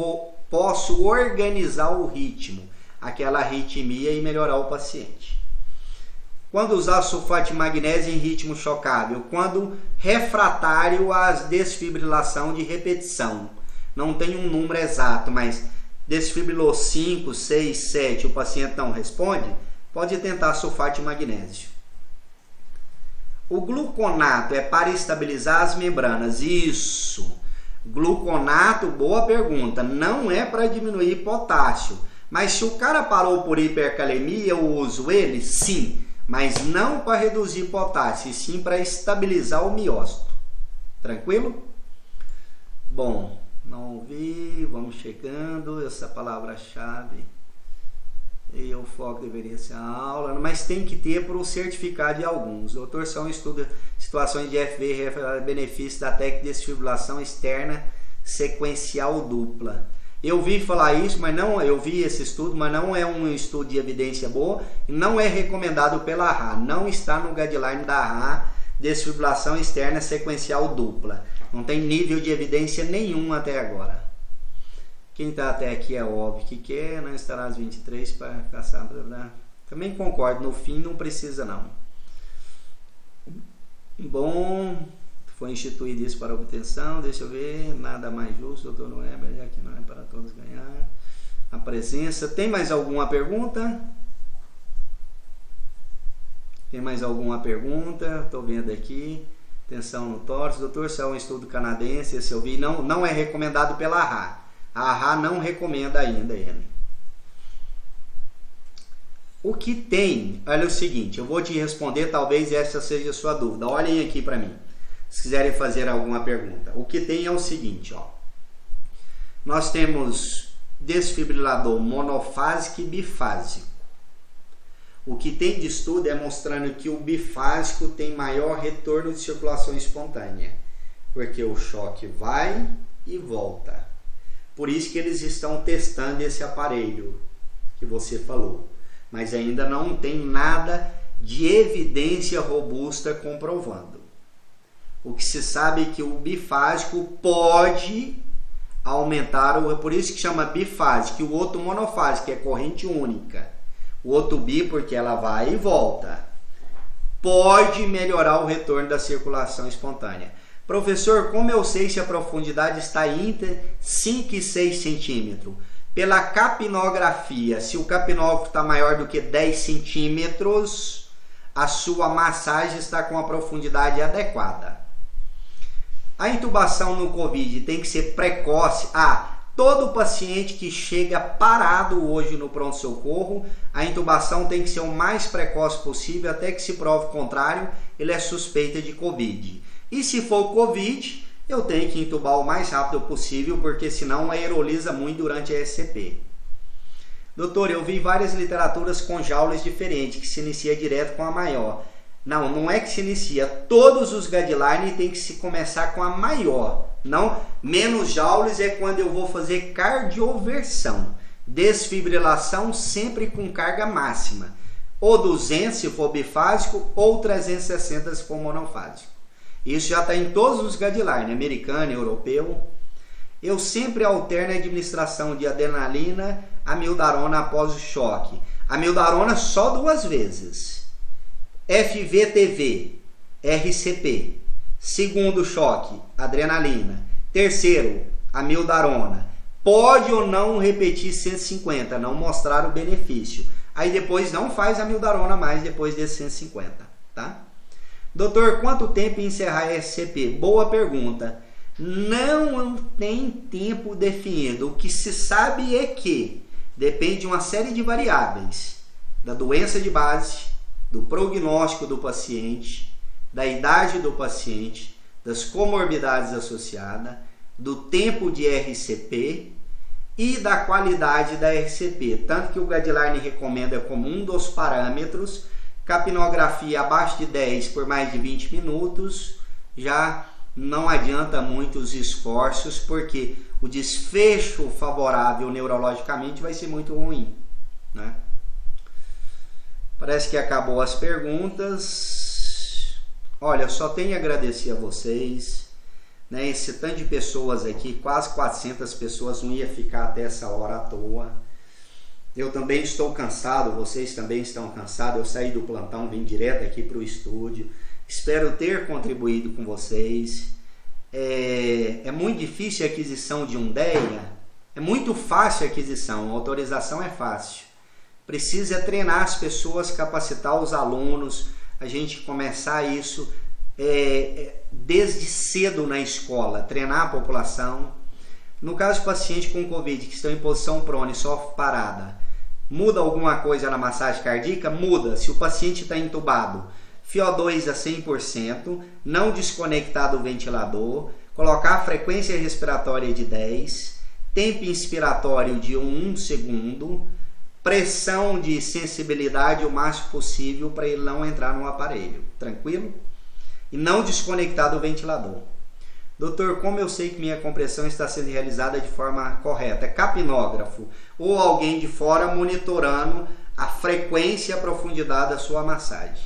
A: posso organizar o ritmo, aquela arritmia, e melhorar o paciente. Quando usar sulfato de magnésio em ritmo chocável? Quando refratário à desfibrilação de repetição. Não tem um número exato, mas desfibrilou 5, 6, 7, o paciente não responde, pode tentar sulfato de magnésio. O gluconato é para estabilizar as membranas? Isso. Gluconato, boa pergunta. Não é para diminuir potássio. Mas se o cara parou por hipercalemia, eu uso ele? Sim. mas não para reduzir potássio, e sim para estabilizar o miócito. Tranquilo? Bom, não ouvi, vamos chegando, essa palavra-chave. E o foco deveria ser a aula, mas tem que ter para o certificado de alguns. O Dr. São estuda situações de FV, benefícios da técnica de desfibrilação externa sequencial dupla. Eu vi falar isso, mas não, eu vi esse estudo, mas não é um estudo de evidência boa, não é recomendado pela AHA, não está no guideline da AHA, desfibrilação externa sequencial dupla. Não tem nível de evidência nenhum até agora. Quem está até aqui é óbvio que quer, não estará às 23 para caçar. Também concordo, no fim não precisa não. Bom, foi instituído isso para obtenção, deixa eu ver, nada mais justo, doutor Noeber, já que não é para todos ganhar. A presença, tem mais alguma pergunta? Tem mais alguma pergunta? Estou vendo aqui. Tensão no tórax. Doutor, isso é um estudo canadense, esse eu vi, não é recomendado pela AHA. A AHA não recomenda ainda ele. O que tem, olha o seguinte, eu vou te responder, talvez essa seja a sua dúvida. Olhem aqui para mim, se quiserem fazer alguma pergunta. O que tem é o seguinte, ó. Nós temos desfibrilador monofásico e bifásico. O que tem de estudo é mostrando que o bifásico tem maior retorno de circulação espontânea, porque o choque vai e volta. Por isso que eles estão testando esse aparelho que você falou, mas ainda não tem nada de evidência robusta comprovando. O que se sabe é que o bifásico pode aumentar, por isso que chama bifásico, e o outro monofásico, que é corrente única. O outro bi, porque ela vai e volta, pode melhorar o retorno da circulação espontânea. Professor, como eu sei se a profundidade está entre 5 e 6 centímetros? Pela capnografia, se o capnógrafo está maior do que 10 centímetros, a sua massagem está com a profundidade adequada. A intubação no COVID tem que ser precoce. Todo paciente que chega parado hoje no pronto-socorro, a intubação tem que ser o mais precoce possível, até que se prove o contrário, ele é suspeita de COVID. E se for COVID, eu tenho que intubar o mais rápido possível, porque senão aeroliza muito durante a SCP. Doutor, eu vi várias literaturas com jaulas diferentes, que se inicia direto com a maior. Não é que se inicia. Todos os guidelines tem que se começar com a maior. Não, menos joules é quando eu vou fazer cardioversão. Desfibrilação sempre com carga máxima. Ou 200 se for bifásico, ou 360 se for monofásico. Isso já está em todos os guidelines, americano, europeu. Eu sempre alterno a administração de adrenalina, amiodarona após o choque. Amiodarona só 2 vezes. FVTV, RCP. Segundo choque, adrenalina. Terceiro, amiodarona. Pode ou não repetir 150, não mostrar o benefício. Aí depois não faz amiodarona mais depois desses 150, tá? Doutor, quanto tempo encerrar a SCP? Boa pergunta. Não tem tempo definido. O que se sabe é que depende de uma série de variáveis. Da doença de base, do prognóstico do paciente, da idade do paciente, das comorbidades associadas, do tempo de RCP e da qualidade da RCP. Tanto que o guideline recomenda como um dos parâmetros capnografia abaixo de 10 por mais de 20 minutos, já não adianta muito os esforços, porque o desfecho favorável neurologicamente vai ser muito ruim, né? Parece que acabou as perguntas. Olha, só tenho a agradecer a vocês, né? Esse tanto de pessoas aqui, quase 400 pessoas, não ia ficar até essa hora à toa. Eu também estou cansado, vocês também estão cansados. Eu saí do plantão, vim direto aqui para o estúdio. Espero ter contribuído com vocês. É muito difícil a aquisição de um DEA. É muito fácil a aquisição, a autorização é fácil. Precisa treinar as pessoas, capacitar os alunos, a gente começar isso desde cedo na escola, treinar a população. No caso de pacientes com Covid que estão em posição prone e sofrem parada, Muda alguma coisa na massagem cardíaca? Muda. Se o paciente está entubado, FiO2 a 100%, não desconectar do ventilador, colocar a frequência respiratória de 10, tempo inspiratório de 1 segundo, pressão de sensibilidade o máximo possível para ele não entrar no aparelho. Tranquilo? E não desconectar do ventilador. Doutor, como eu sei que minha compressão está sendo realizada de forma correta? Capnógrafo ou alguém de fora monitorando a frequência e a profundidade da sua massagem.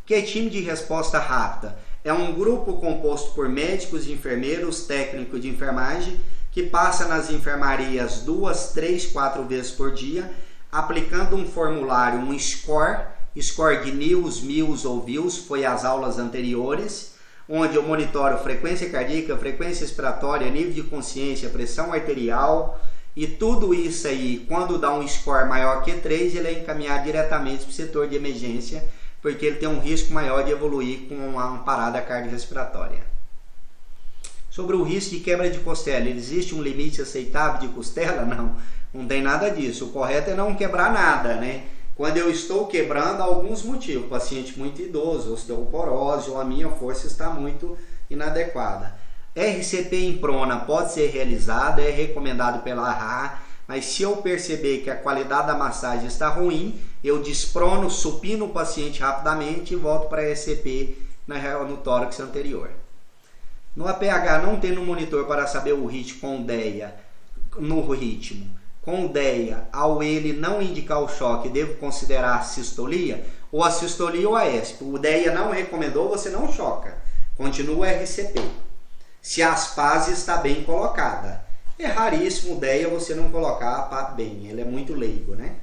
A: O que é time de resposta rápida? É um grupo composto por médicos e enfermeiros, técnicos de enfermagem, que passa nas enfermarias 2, 3, 4 vezes por dia, aplicando um formulário, um score de NILS, MILS ou VILS, foi as aulas anteriores, onde eu monitoro frequência cardíaca, frequência respiratória, nível de consciência, pressão arterial, e tudo isso aí, quando dá um score maior que 3, ele é encaminhado diretamente para o setor de emergência, porque ele tem um risco maior de evoluir com uma parada cardiorrespiratória. Sobre o risco de quebra de costela, existe um limite aceitável de costela? Não tem nada disso. O correto é não quebrar nada, né? Quando eu estou quebrando, há alguns motivos. Paciente muito idoso, osteoporose, ou a minha força está muito inadequada. RCP em prona pode ser realizado, é recomendado pela AHA, mas se eu perceber que a qualidade da massagem está ruim, eu desprono, supino o paciente rapidamente e volto para a RCP no tórax anterior. No APH, não tendo monitor para saber o ritmo com DEA, com DEA, ao ele não indicar o choque, devo considerar a sistolia? Ou a sistolia ou a ESP. O DEA não recomendou, você não choca. Continua a RCP. Se a aspase está bem colocada. É raríssimo o DEA você não colocar bem, ele é muito leigo, né?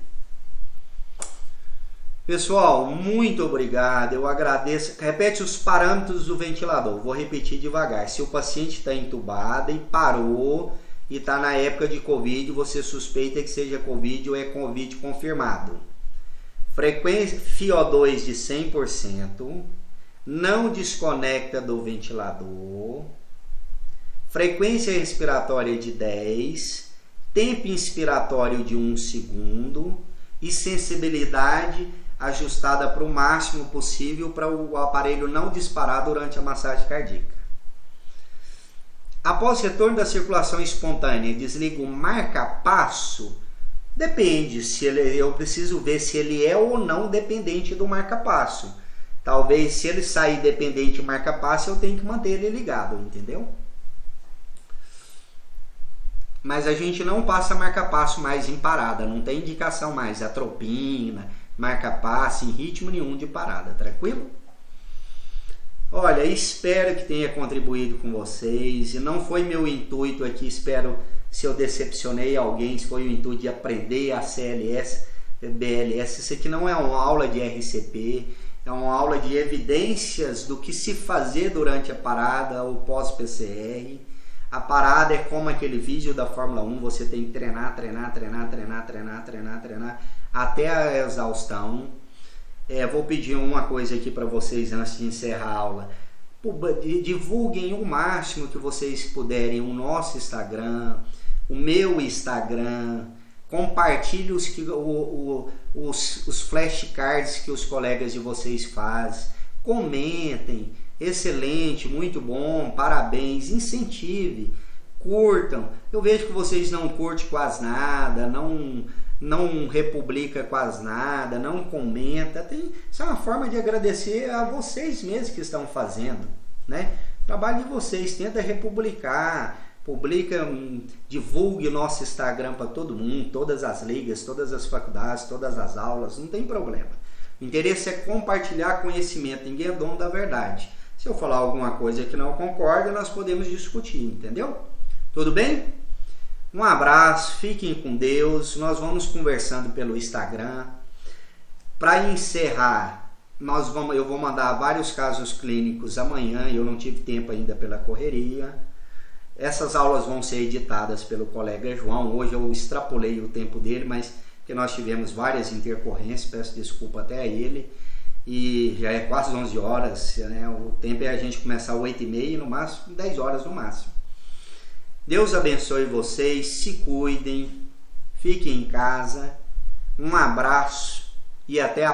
A: Pessoal, muito obrigado, eu agradeço. Repete os parâmetros do ventilador, vou repetir devagar. Se o paciente está entubado e parou e está na época de Covid, você suspeita que seja Covid ou é Covid confirmado. Frequência FiO2 de 100%, não desconecta do ventilador, frequência respiratória de 10, tempo inspiratório de 1 segundo e sensibilidade ajustada para o máximo possível para o aparelho não disparar durante a massagem cardíaca. Após o retorno da circulação espontânea, desliga o marca-passo? Depende, eu preciso ver se ele é ou não dependente do marca-passo. Talvez se ele sair dependente do marca-passo, eu tenho que manter ele ligado, entendeu? Mas a gente não passa marca-passo mais em parada, não tem indicação mais, atropina, marca-passo, em ritmo nenhum de parada, tranquilo? Olha, espero que tenha contribuído com vocês, e não foi meu intuito aqui, espero se eu decepcionei alguém, se foi o intuito de aprender a CLS, BLS, isso aqui não é uma aula de RCP, é uma aula de evidências do que se fazer durante a parada ou pós-PCR. A parada é como aquele vídeo da Fórmula 1, você tem que treinar até a exaustão. Vou pedir uma coisa aqui para vocês antes de encerrar a aula. Divulguem o máximo que vocês puderem o nosso Instagram, o meu Instagram. Compartilhe os flashcards que os colegas de vocês fazem. Comentem. Excelente, muito bom, parabéns, incentive, curtam. Eu vejo que vocês não curtem quase nada, não republica quase nada, não comenta. Isso é uma forma de agradecer a vocês mesmos que estão fazendo, né? O trabalho de vocês, tenta republicar, publica, divulgue o nosso Instagram para todo mundo, todas as ligas, todas as faculdades, todas as aulas, não tem problema. O interesse é compartilhar conhecimento, ninguém é dono da verdade. Se eu falar alguma coisa que não concorda, nós podemos discutir, entendeu? Tudo bem? Um abraço, fiquem com Deus, nós vamos conversando pelo Instagram. Para encerrar, eu vou mandar vários casos clínicos amanhã, eu não tive tempo ainda pela correria. Essas aulas vão ser editadas pelo colega João, hoje eu extrapolei o tempo dele, mas que nós tivemos várias intercorrências, peço desculpa até a ele. E já é quase 11 horas, né? O tempo é a gente começar às 8h30, no máximo 10 horas no máximo. Deus abençoe vocês, se cuidem, fiquem em casa. Um abraço e até a